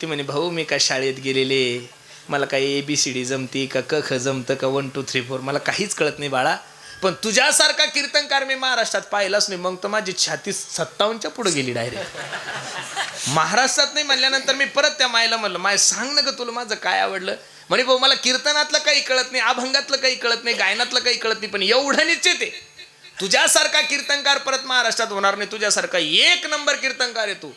ती म्हणे, भाऊ मी काय शाळेत गेलेले, मला काही ABCD जमती का क ख जमतं का 1 2 3 4 मला काहीच कळत नाही बाळा, पण तुझ्यासारखा कीर्तनकार मी महाराष्ट्रात पाहिलाच नाही. मग तर माझी छाती 57च्या पुढे गेली डायरेक्ट. महाराष्ट्रात नाही म्हणल्यानंतर मी परत त्या मायला म्हणलं, माय सांग ना ग तुला माझं काय आवडलं? म्हणे भाऊ मला कीर्तनातलं काही कळत नाही, अभंगातलं काही कळत नाही, गायनातलं काही कळत नाही, पण एवढं निश्चित आहे तुझ्यासारखा कीर्तनकार परत महाराष्ट्रात होणार नाही, तुझ्यासारखा 1 नंबर कीर्तनकार आहे तू.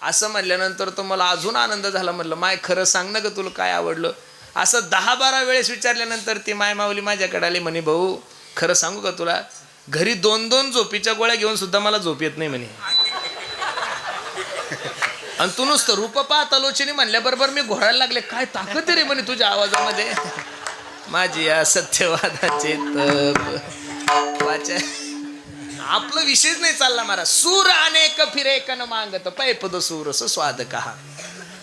असं म्हणल्यानंतर तो मला अजून आनंद झाला. म्हणलं माय खरं सांग ना ग तुला काय आवडलं? असं 10-12 वेळेस विचारल्यानंतर ती माय माऊली माझ्याकडे आली. म्हणे भाऊ खरं सांगू का तुला, घरी 2-2 झोपीच्या गोळ्या घेऊन सुद्धा मला झोप येत नाही म्हणे. आणि तू नुसतं रूप पाहत आलोचनी म्हणल्याबरोबर मी घोरायला लागले. काय ताकद रे म्हणे तुझ्या आवाजामध्ये. माझी या सत्यवादाचे वाचा आपलं विशेष नाही चालला महाराज. सूर अनेक फिरे कन मागत पै पद सूर स्वाद कहा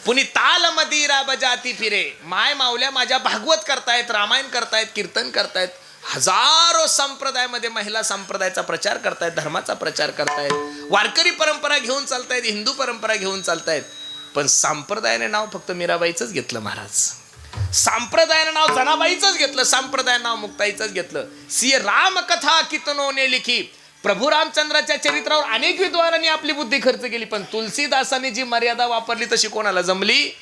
पुनी ताल मदिरा बजाती फिरे. माय माऊल्या माझ्या भागवत करतायत, रामायण करतायत, कीर्तन करतायत, हजारो संप्रदायामध्ये महिला संप्रदायाचा प्रचार करतायत, धर्माचा प्रचार करतायत, वारकरी परंपरा घेऊन चालतायत, हिंदू परंपरा घेऊन चालतायत. पण संप्रदायाने नाव फक्त मीराबाईचंच घेतलं महाराज. संप्रदायानं नाव जनाबाईचंच घेतलं, संप्रदायानं नाव मुक्ताईचंच घेतलं. सिय राम कथा कितनों ने लिखी. प्रभू रामचंद्राच्या चरित्रावर अनेक विद्वानांनी आपली बुद्धी खर्च केली, पण तुलसीदासांनी जी मर्यादा वापरली तशी कोणाला जमली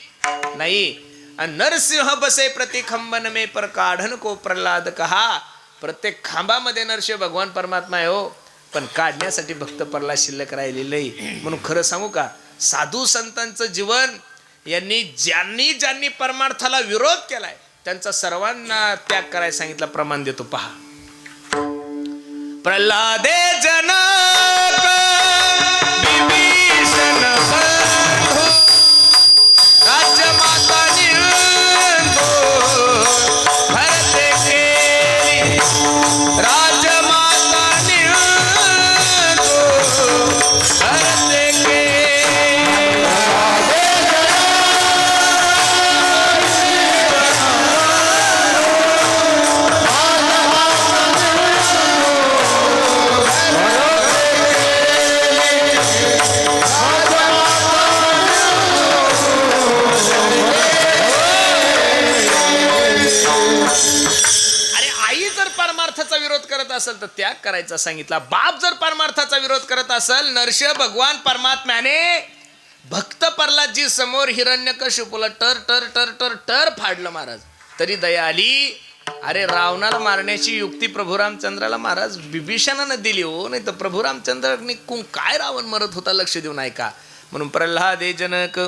नाही. नरसिंह बसे प्रति खंबन में पर काढन को प्रल्हाद कहा. प्रत्येक खांबामध्ये नरसिंह भगवान परमात्मा आहे हो, पण काढण्यासाठी भक्त प्रल्हाद शिल्लक राहिलेलं नाही. म्हणून खरं सांगू का, साधू संतांचं जीवन यांनी ज्यांनी परमार्थाला विरोध केलाय त्यांचा सर्वांना त्याग करायला सांगितलं. प्रमाण देतो पहा. प्रल्हादे जनक विभीषण बंधू राजमाता निर्दोष भरते केली राजमाता करत असेल तर त्याग करायचा सांगितला. बाप जर परमार्थाचा विरोध करत असेल, नरश भगवान परमात्म्याने भक्त प्रल्हादजी समोर हिरण्यकशिपूला टर टर टर टर टर फाडलं महाराज, तरी दया आली. अरे रावणाला मारण्याची युक्ती प्रभू रामचंद्राला महाराज बिभीषणानं दिली हो, नाही तर प्रभू रामचंद्राने काय रावण मरत होता लक्ष देऊन ऐका. म्हणून प्रल्हादे जनक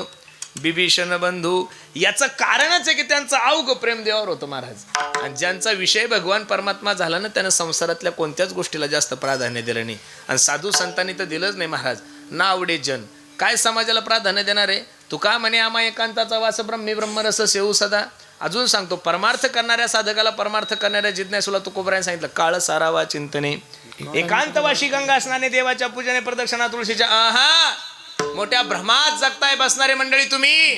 बिभीषण बंधू, याचं कारणच आहे की त्यांचं अवघ प्रेम देवावर होतं महाराज. आणि ज्यांचा विषय भगवान परमात्मा झाला ना, त्यानं संसारातल्या कोणत्याच गोष्टीला जास्त प्राधान्य दिलं नाही. आणि साधू संतांनी तर दिलंच नाही महाराज. ना आवडे जन, काय समाजाला प्राधान्य देणार आहे? तू का म्हणे आम्हा एकांताचा वास ब्रह्मी ब्रह्मरस सेवू सदा. अजून सांगतो, परमार्थ करणाऱ्या साधकाला, परमार्थ करणाऱ्या जिज्ञासूला तुकोबराने सांगितलं, काळ सारावा चिंतने एकांतवाशी गंगा स्नाने देवाच्या पूजने प्रदक्षिणा तुळशीच्या. आहा, मोठ्या भ्रमात जगताय बसणारे मंडळी तुम्ही,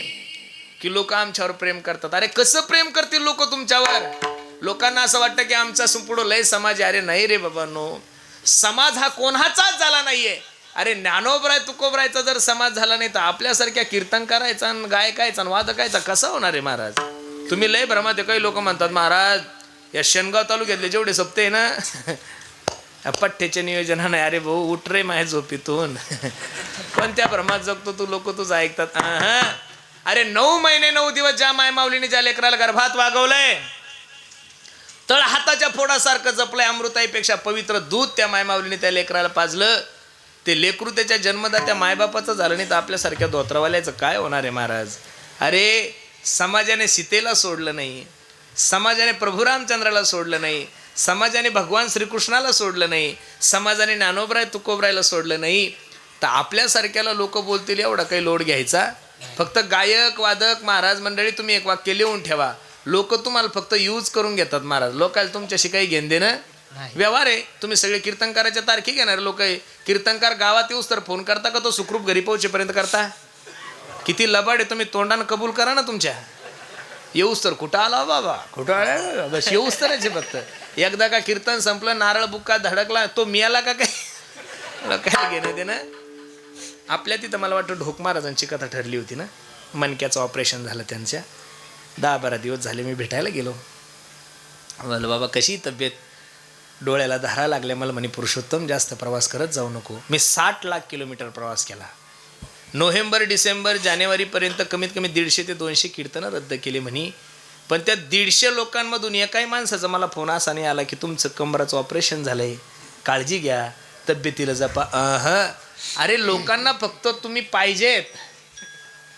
की लोक आमच्यावर प्रेम करतात. अरे कसं प्रेम करतील लोक तुमच्यावर? लोकांना असं वाटतं की आमचा पुढं लय समाज आहे. अरे नाही रे बाबा नो, समाज हा कोणाचाच झाला नाहीये. अरे ज्ञानोबराय तुकोबरायचा जर समाज झाला नाही तर आपल्यासारख्या कीर्तनकारायचा आणि गायकायचा आणि वादकायचा कसा होणार आहे महाराज? तुम्ही लय भ्रमात आहे. काही लोक म्हणतात महाराज या शेनगाव तालुक्यातले जेवढे सप्ते आहे ना, पठ्ठ्याच्या नियोजन नाही. अरे भाऊ उठ रे माझ्या झोपीतून. कोणत्या भ्रमात जगतो तू? लोक तुझं ऐकतात. अरे 9 महिने 9 दिवस ज्या मायमाऊलीने ज्या लेकराला गर्भात वागवलंय, तळ हाताच्या फोडासारखं जपलंय, अमृताईपेक्षा पवित्र दूध त्या मायमाऊलीने त्या लेकराला पाजलं. ते लेकरू त्याच्या जन्मदात्या मायबापाचं झालं नाही तर आपल्यासारख्या धोत्रावाल्याचं काय होणार आहे महाराज? अरे समाजाने सीतेला सोडलं नाही, समाजाने प्रभू रामचंद्राला सोडलं नाही, समाजाने भगवान श्रीकृष्णाला सोडलं नाही, समाजाने ज्ञानोबराय तुकोबरायला सोडलं नाही, तर आपल्यासारख्याला लोक बोलतील एवढा काही लोड घ्यायचा? फक्त गायक वादक महाराज मंडळी, तुम्ही एक वाक्य लिहून ठेवा, लोक तुम्हाला फक्त यूज करून घेतात महाराज. लोकांना तुमच्याशी काही घेणं देणं व्यवहार आहे. तुम्ही सगळे कीर्तनकाराच्या तारखी घेणार लोक आहे. कीर्तनकार गावात येऊस तर फोन करता का तो सुखरूप घरी पोहोचेपर्यंत करता? किती लबाड आहे तुम्ही, तोंडानं कबूल करा ना तुमच्या. येऊस तर कुठं आला बाबा, कुठं आला बस, येऊस तर याचे फक्त. एकदा का कीर्तन संपलं, नारळ बुक्का धडकला, तो मिळाला का काय घेणं देणं? आपल्या तिथं मला वाटतं ढोक महाराजांची कथा ठरली होती ना, मणक्याचं ऑपरेशन झालं त्यांच्या. 10-12 दिवस झाले मी भेटायला गेलो. म्हणलं बाबा कशी तब्येत? डोळ्याला धारा लागल्या. मला म्हणे पुरुषोत्तम जास्त प्रवास करत जाऊ नको. मी 60 लाख किलोमीटर प्रवास केला. नोव्हेंबर डिसेंबर जानेवारीपर्यंत कमीत कमी 150 ते 200 कीर्तनं रद्द केली म्हणे. पण त्या 150 लोकांमधून एकाही माणसाचा मला फोन असा नाही आला की तुमचं कंबराचं ऑपरेशन झालंय, काळजी घ्या, तब्येतीला जपा. अरे लोकांना फक्त तुम्ही पाहिजेत,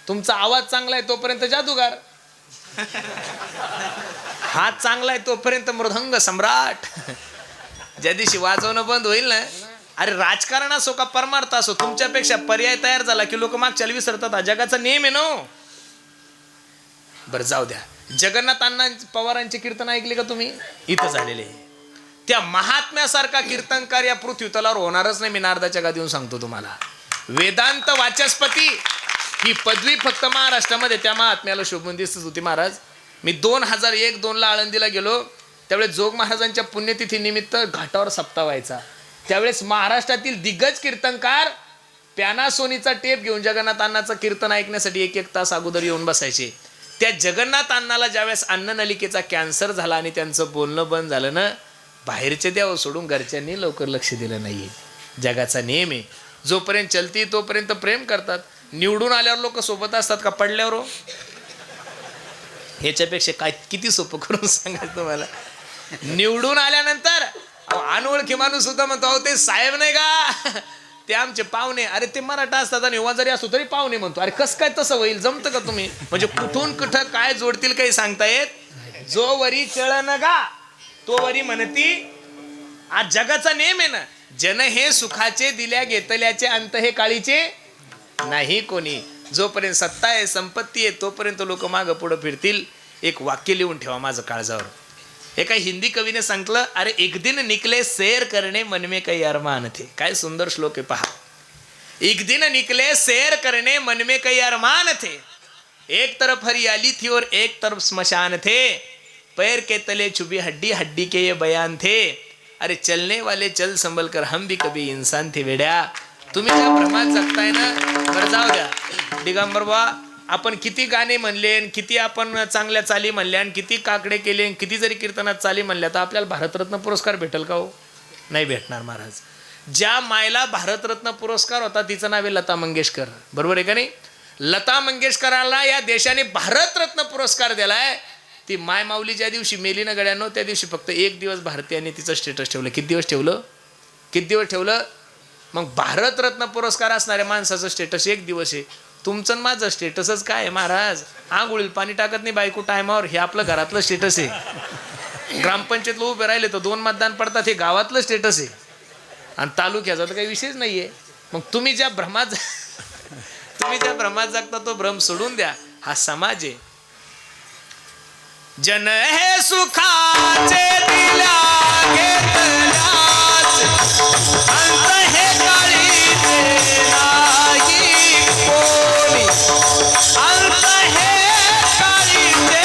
तुमचा आवाज चांगला आहे तोपर्यंत जादूगार, हात चांगला आहे तोपर्यंत मृदंग सम्राट. ज्या दिवशी वाजवणं बंद होईल ना, अरे राजकारण असो का परमार्थ असो, तुमच्यापेक्षा पर्याय तयार झाला की लोक मागच्याला विसरतात. हा जगाचा नियम आहे ना. बरं जाऊ द्या, जगन्नाथ अण्णा पवारांचे कीर्तन ऐकले का तुम्ही? इथं झालेले. त्या महात्म्यासारखा कीर्तनकार या पृथ्वी तलावर होणारच नाही. मी नारदाच्या गादीवर सांगतो तुम्हाला. वेदांत वाचस्पती ही पदवी फक्त महाराष्ट्रामध्ये त्या महात्म्याला शोभून दिसत होती महाराज. मी 2001-2 आळंदीला गेलो, त्यावेळेस जोग महाराजांच्या पुण्यतिथी निमित्त घाटावर सप्ताह व्हायचा. त्यावेळेस महाराष्ट्रातील दिग्गज कीर्तनकार पॅनासोनीचा टेप घेऊन जगन्नाथ अण्णाचं कीर्तन ऐकण्यासाठी 1-1 तास अगोदर येऊन बसायचे. त्या जगन्नाथ अण्णाला ज्यावेळेस अन्ननलिकेचा कॅन्सर झाला आणि त्यांचं बोलणं बंद झालं ना, बाहेरचे द्यावं सोडून घरच्यांनी लवकर लक्ष दिलं नाही. जगाचा नियम आहे, जोपर्यंत चलती तोपर्यंत प्रेम करतात. निवडून आल्यावर लोक सोबत असतात का पडल्यावर? ह्याच्यापेक्षा काय किती सोपं करून सांगायचं तुम्हाला. निवडून आल्यानंतर अनोळखी माणूस सुद्धा म्हणतो अहो ते साहेब नाही का, ते आमचे पाहुणे. अरे ते मराठा असतात आणि जरी असतो तरी पाहुणे म्हणतो. अरे कसं काय तसं होईल? जमतं का तुम्ही? म्हणजे कुठून कुठं काय जोडतील काही सांगता येत. जो वरी चळन गा तो वरी म्हणती. आज जगाचा नेम आहे ना, जन हे सुखाचे दिल्या घेतल्याचे अंत हे काळीचे नाही कोणी. जोपर्यंत सत्ता आहे संपत्ती आहे तोपर्यंत लोक मागं पुढं फिरतील. एक वाक्य लिहून ठेवा माझं काळजावर. एका हिंदी कवीने सांगितलं, अरे एक दिन निकले सैर करणे मन में कई अरमान थे. काय सुंदर श्लोक आहे पहा. एक दिन निकले सैर करणे मन में कई अरमान थे, एक तरफ हरियाली थी और एक तरफ स्मशान थे, पैर के तले छुपी हड्डी हड्डी के ये बयान थे, अरे चलने वाले चल संभल कर हम भी कभी इंसान थे. वेड्या तुम्ही त्या भ्रमात जगताय ना. बरं जाऊ द्या दिगंबर बा, आपण किती गाणे म्हणले, किती आपण चांगल्या चाली म्हणल्या, आणि किती काकडे केले, किती जरी कीर्तनात चाली म्हणल्या तर आपल्याला भारतरत्न पुरस्कार भेटेल का हो? नाही भेटणार महाराज. ज्या मायला भारतरत्न पुरस्कार होता तिचं नाव आहे लता मंगेशकर, बरोबर आहे का नाही? लता मंगेशकरांना या देशाने भारतरत्न पुरस्कार दिलाय. ती माय माऊली ज्या दिवशी मेली ना गड्यानो, त्या दिवशी फक्त एक दिवस भारतीयांनी तिचं स्टेटस ठेवलं. किती दिवस ठेवलं? किती दिवस ठेवलं? मग भारतरत्न पुरस्कार असणाऱ्या माणसाचं स्टेटस एक दिवस आहे. तुमचं माझं स्टेटसच काय आहे महाराज? आंघोळीला पाणी टाकत नाही बायको टायमावर, हे आपलं घरातलं स्टेटस आहे. ग्रामपंचायतला उभे राहिले तर 2 मतदान पडतात, हे गावातलं स्टेटस आहे. आणि तालुक्याचा तर काही विषयच नाही आहे. मग तुम्ही ज्या भ्रमात जगता तो भ्रम सोडून द्या. हा समाज आहे. जन हे सुखाचे दिल्या घेतल्यास, अंत हे काळीचे नाही कोणी, अंत हे काळीचे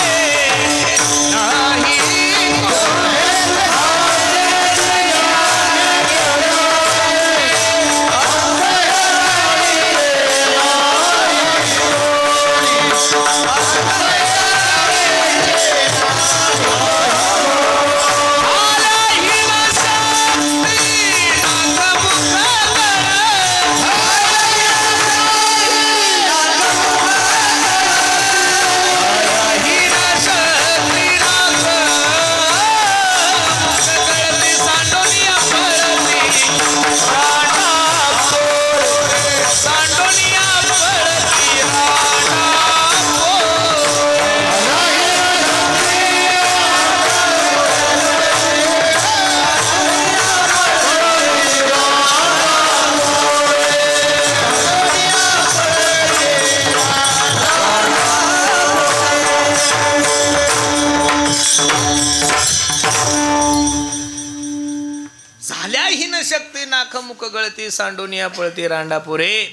नाही शक्ती नाख मुख गळती सांडोनिया पळती रांडापुरे.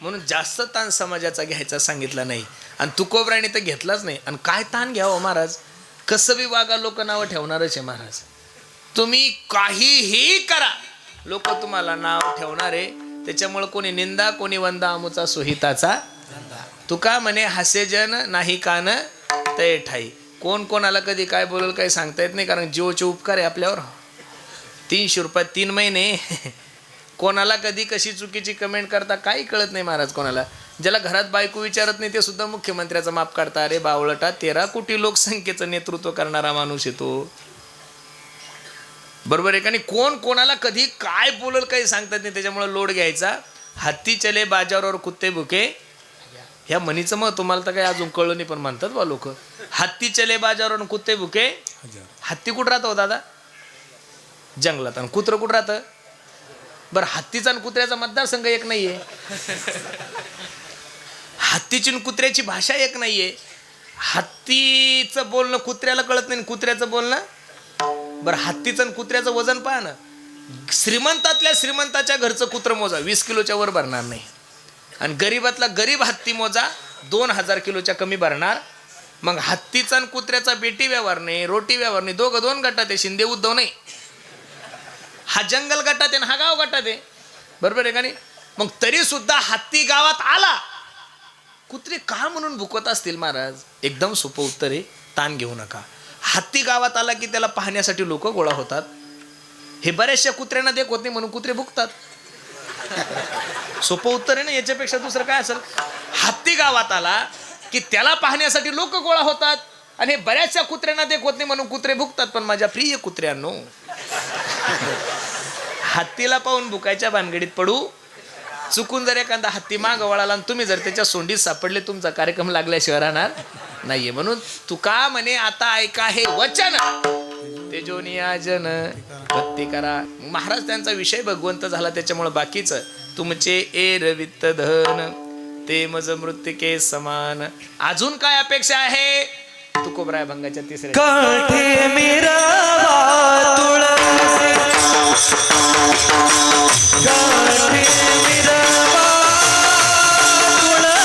म्हणून जास्त ताण समाजाचा घ्यायचा सांगितला नाही. आणि तुकोबराने तर घेतलाच नाही. आणि काय ताण घ्यावं महाराज? कसं बी वागा, लोक नावं ठेवणारच आहे महाराज. तुम्ही काहीही करा, लोक तुम्हाला नाव ठेवणार आहे. त्याच्यामुळे कोणी निंदा कोणी वंदा अमुचा सुहिताचा. तुका म्हणे हास्यजन नाही कान तय ठाई. कोण कोणाला कधी काय बोलल काही सांगता येत नाही, कारण जीवचे उपकार आहे आपल्यावर. 300 रुपये 3 महिने. कोणाला कधी कशी चुकीची कमेंट करता काही कळत नाही महाराज कोणाला. ज्याला घरात बायको विचारत नाही ते सुद्धा मुख्यमंत्र्याचा माप काढता. अरे बावळटा, 13 कोटी लोकसंख्येचं नेतृत्व करणारा माणूस येतो, बरोबर आहे का नाही? कोण कोणाला कधी काय बोलल काही सांगतात नाही. त्याच्यामुळे लोड घ्यायचा. हत्ती चले बाजारावर कुत्ते भुके, ह्या म्हणीचं मग तुम्हाला तर काही अजून कळलं नाही, पण म्हणतात बा लोक. हत्ती चले बाजारावर कुत्ते भुके. हत्ती कुठं राहतो दादा? जंगलात. आणि कुत्रं कुठं राहतं? बरं, हत्तीचा आणि कुत्र्याचा मतदारसंघ एक नाहीये. हत्तीची आणि कुत्र्याची भाषा एक नाहीये. हत्तीचं बोलणं कुत्र्याला कळत नाही, कुत्र्याचं बोलणं. बरं, हत्तीचं आणि कुत्र्याचं वजन पहा ना. श्रीमंतातल्या श्रीमंताच्या घरचं कुत्रं मोजा, 20 किलोच्या वर भरणार नाही. आणि गरीबातला गरीब हत्ती मोजा, 2000 किलोच्या कमी भरणार. मग हत्तीचा आणि कुत्र्याचा बेटी व्यवहार नाही, रोटी व्यवहार नाही. दोघं 2 गटात आहे. शिंदे उद्धव नाही. हा जंगल गटात आहे, हा गाव गटात आहे, बरोबर आहे का नाही? मग तरी सुद्धा हत्ती गावात आला, कुत्रे का म्हणून भुकत असतील महाराज? एकदम सोपं उत्तर आहे, ताण घेऊ नका. हत्ती गावात आला की त्याला पाहण्यासाठी लोक गोळा होतात. हे बऱ्याचशा कुत्र्यांना देख होत नाही म्हणून कुत्रे भुकतात. सोपं उत्तर आहे ना, याच्यापेक्षा दुसरं काय असेल? हत्ती गावात आला की त्याला पाहण्यासाठी लोक गोळा होतात. आणि हे बऱ्याचशा कुत्र्यांना देख होत नाही म्हणून कुत्रे भुकतात. पण माझ्या प्रिय कुत्र्यांनो, हत्तीला पाहून भुकायच्या भानगडीत पडू. चुकून जर एखादा हत्ती मागं वळाला आणि तुम्ही जर त्याच्या सोंडीत सापडले, तुमचा कार्यक्रम लागल्याशिवाय राहणार नाहीये. म्हणून तुका म्हणे आता ऐका हे वचन, तेजोनिया जन भक्ती करा. महाराज त्यांचा विषय भगवंत झाला, त्याच्यामुळे बाकीचं तुमचे एरवित्त धन ते मज मृत्तिके समान. अजून काय अपेक्षा आहे? तुकोबराय भंगाच्या 3ऱ्या काठे मिरावा तुळसी, काठे मिरावा तुळसी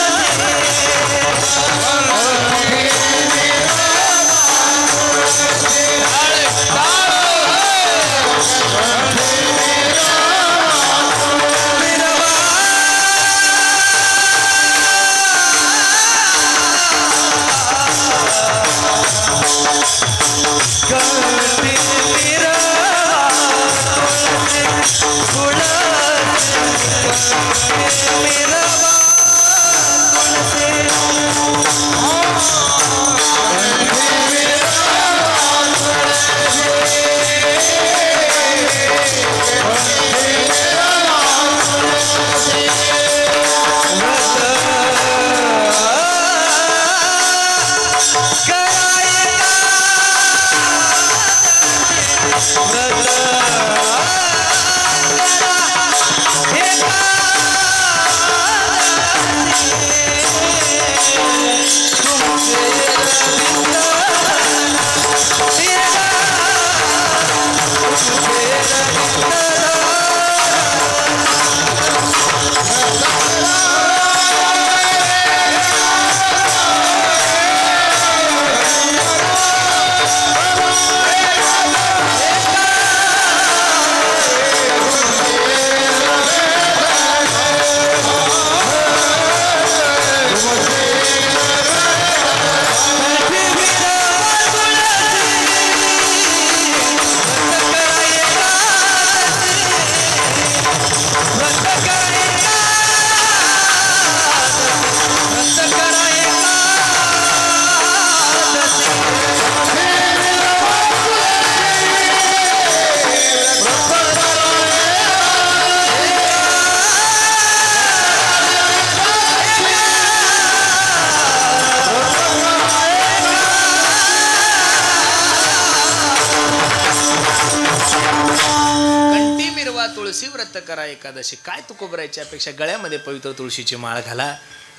तुळशी व्रत करा एकादशी. काय तुकोबरायची अपेक्षा? गळ्यामध्ये पवित्र तुळशीची माळ घाला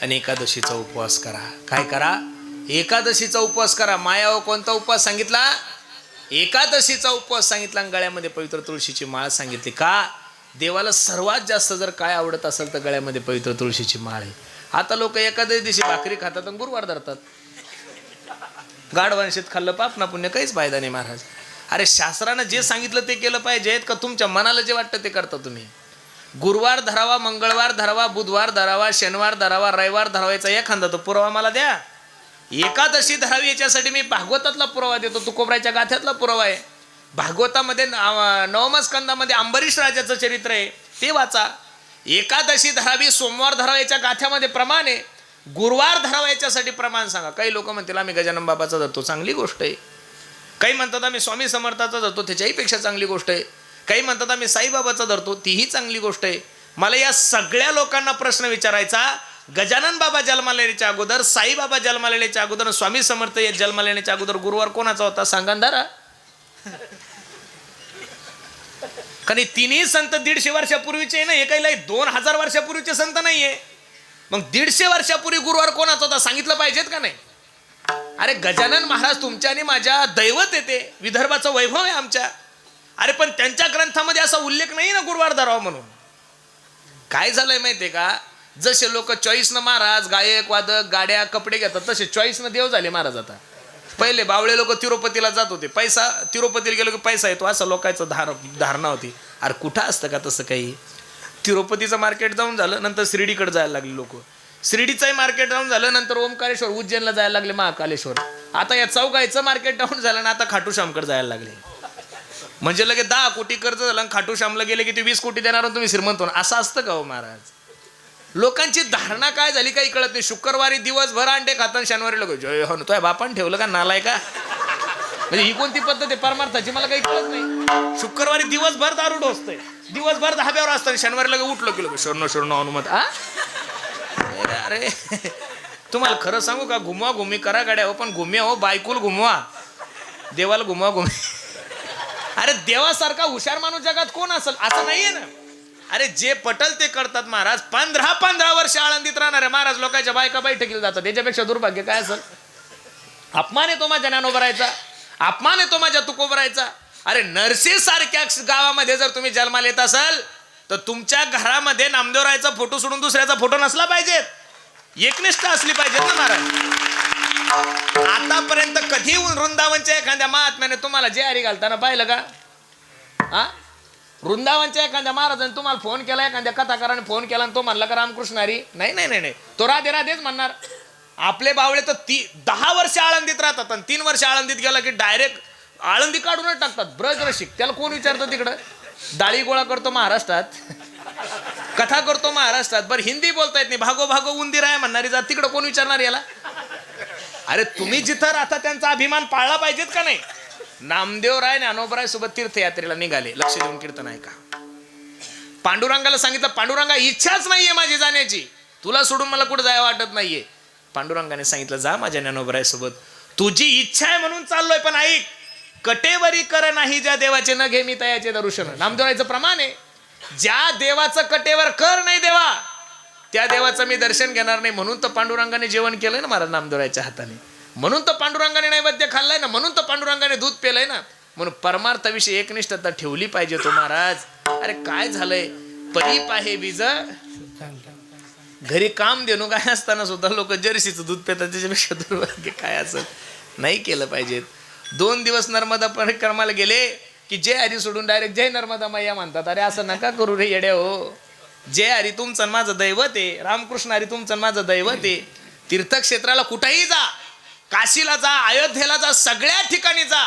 आणि एकादशीचा उपवास करा. काय करा? एकादशीचा उपवास करा. मायावर कोणता उपवास सांगितला? एकादशीचा उपवास सांगितला. गळ्यामध्ये पवित्र तुळशीची माळ सांगितली. का? देवाला सर्वात जास्त जर काय आवडत असेल तर गळ्यामध्ये पवित्र तुळशीची माळ आहे. आता लोक एकादशी दिवशी भाकरी खातात आणि गुरुवार धरतात. गाढवांशीत खाल्लं पाप ना पुण्य, काहीच फायदा नाही महाराज. अरे शास्त्रानं जे सांगितलं ते केलं पाहिजे का तुमच्या मनाला जे वाटतं ते करता तुम्ही? गुरुवार धरावा, मंगळवार धरावा, बुधवार धरावा, शनिवार धरावा, रविवार धरावायचा एखादा तो पुरावा मला द्या. एकादशी धरावी याच्यासाठी मी भागवतातला पुरावा देतो, तुकोबरायच्या गाथ्यातला पुरावा आहे. भागवतामध्ये नवम स्कंदामध्ये अंबरीश राजाचं चरित्र आहे, ते वाचा. एकादशी धरावी, सोमवार धरावा याच्या गाथ्यामध्ये प्रमाण आहे. गुरुवार धरावा याच्यासाठी प्रमाण सांगा. काही लोक म्हणतील आम्ही गजानन बाबाचा धरतो, चांगली गोष्ट आहे. काही म्हणतात आम्ही स्वामी समर्थाचा धरतो, त्याच्याही पेक्षा चांगली गोष्ट आहे. काही म्हणतात आम्ही साईबाबाचा धरतो, तीही चांगली गोष्ट आहे. मला या सगळ्या लोकांना प्रश्न विचारायचा, गजानन बाबा जन्माला येण्याच्या अगोदर, साईबाबा जन्माला येण्याच्या अगोदर, स्वामी समर्थ जन्माला येण्याच्या अगोदर गुरुवार कोणाचा होता सांगा धरा. कारण तिन्ही संत 150 वर्षापूर्वीचे ना, हे काही 2000 वर्षापूर्वीचे संत नाहीये. मग 150 वर्षापूर्वी गुरुवार कोणाचा होता सांगितलं पाहिजेत का नाही? अरे गजानन महाराज तुमच्या आणि माझ्या दैवत येते, विदर्भाचं वैभव आहे आमच्या. अरे पण त्यांच्या ग्रंथामध्ये असा उल्लेख नाही ना गुरुवार धरावा म्हणून. काय झालंय माहितीये का? जसे लोक चॉईसनं महाराज गायक वादक गाड्या कपडे घेतात, तसे चॉईसनं देव झाले महाराज. आता पहिले बावळे लोक तिरुपतीला जात होते, पैसा तिरुपतीला गेलो की पैसा येतो असं लोकांचं धारणा होती. अरे कुठं असतं का तसं काही? तिरुपतीचं मार्केट जाऊन झालं, नंतर शिर्डीकडे जायला लागले लोक. शिर्डीचंही मार्केट डाऊन झालं, नंतर ओमकारेश्वर उज्जैनला जायला लागले, महाकालेश्वर. आता या चौघाईचं मार्केट डाऊन झालं ना, आता खाटूश्यामकडे जायला लागले. म्हणजे लगे 10 कोटी कर्ज झालं आणि खाटूश्यामला गेले की ते 20 कोटी देणार आणि तुम्ही श्रीमंत होणार. असं असतं का हो महाराज? लोकांची धारणा काय झाली काही कळत नाही. शुक्रवारी दिवसभर अंडे खातात, शनिवारी लोक जय हो तुझ्या बापान ठेवलं का नालाय का? म्हणजे ही कोणती पद्धत आहे परमार्थाची मला काही कळत नाही. शुक्रवारी दिवसभर दारू डोसतंय, दिवसभर धाब्यावर असतं, शनिवारी लगे उठलो की लोक शरण अनुमत. अरे तुम्हाला खरं सांगू का? घुमवा घुमी करा गाड्या हो, पण घुम्या हो बायकुल घुमवा, देवाला घुमवा घुमी. अरे देवासारखा हुशार माणूस जगात कोण असेल? असं नाहीये ना. अरे जे पटल ते करतात महाराज. 15 वर्ष आळंदीत राहणारे महाराज लोकांच्या बायका बैठकीला जातात, त्याच्यापेक्षा दुर्भाग्य काय असेल? अपमान येतो माझ्या ज्ञानोबरायचा, अपमान येतो माझ्या तुकोबरायचा. अरे नरसी सारख्या गावामध्ये जर तुम्ही जन्माला येत असाल तर तुमच्या घरामध्ये नामदेवरायचा फोटो सोडून दुसऱ्याचा फोटो नसला पाहिजे, एकनिष्ठ असली पाहिजे ना महाराज. आतापर्यंत कधी वृंदावनच्या एखाद्या महात्म्याने तुम्हाला जे हरी घालताना पाहिलं का? हा, वृंदावनच्या एखाद्या महाराजांनी तुम्हाला फोन केला, एखाद्या कथाकाराने फोन केला आणि तो म्हणला का रामकृष्ण हरी? नाही नाही नाही नाही, तो राधे राधेच म्हणणार. आपले बावळे तर 10 वर्ष आळंदीत राहतात आणि 3 वर्ष आळंदीत गेला की डायरेक्ट आळंदी काढूनच टाकतात. ब्रज रसिक त्याला कोण विचारतं? तिकडं डाळी गोळा करतो महाराष्ट्रात, कथा करतो महाराष्ट्रात, बरं हिंदी बोलता येत नाही, भागो भागो उंदीर आहे म्हणणारी जात, तिकडं कोण विचारणार याला? अरे तुम्ही जिथं राहता त्यांचा अभिमान पाळला पाहिजेत का नाही? नामदेवराय ज्ञानोबराय सोबत तीर्थयात्रेला निघाले, लक्ष देऊन कीर्तन ऐका. पांडुरंगाला सांगितलं, पांडुरंगा इच्छाच नाहीये माझी जाण्याची, तुला सोडून मला कुठं जायला वाटत नाहीये. पांडुरंगाने सांगितलं जा माझ्या ज्ञानोबराय सोबत, तुझी इच्छा आहे म्हणून चाललोय, पण ऐक कटेवरी कर नाही ज्या देवाचे न घे मी तयाचे दर्शन. नामदेवाचं प्रमाण आहे, ज्या देवाचं कटेवर कर नाही देवा त्या देवाचं मी दर्शन घेणार नाही. म्हणून तर पांडुरंगाने जेवण केलंय ना महाराज नामदेवाच्या हाताने, म्हणून तर पांडुरंगाने नैवेद्य खाल्लाय ना, म्हणून तर पांडुरंगाने दूध पेलंय ना. म्हणून परमार्थाविषयी एकनिष्ठता ठेवली पाहिजे तो महाराज. अरे काय झालंय, परी पाहे बीज घरी काम देणू काय असताना सुद्धा लोक जर्सीचं दूध पितात, त्याच्यापेक्षा दुर्भाग्य काय असं नाही केलं पाहिजे. 2 दिवस नर्मदा परिक्रमाला गेले की जय हरी सोडून डायरेक्ट जय नर्मदा मैया म्हणतात. अरे असं नका करू रे येड्या हो. जय हरी तुमचं माझं दैवत आहे, रामकृष्ण हरी तुमचं माझं दैवत आहे. तीर्थक्षेत्राला कुठेही जा, काशीला जा, अयोध्येला जा, सगळ्या ठिकाणी जा,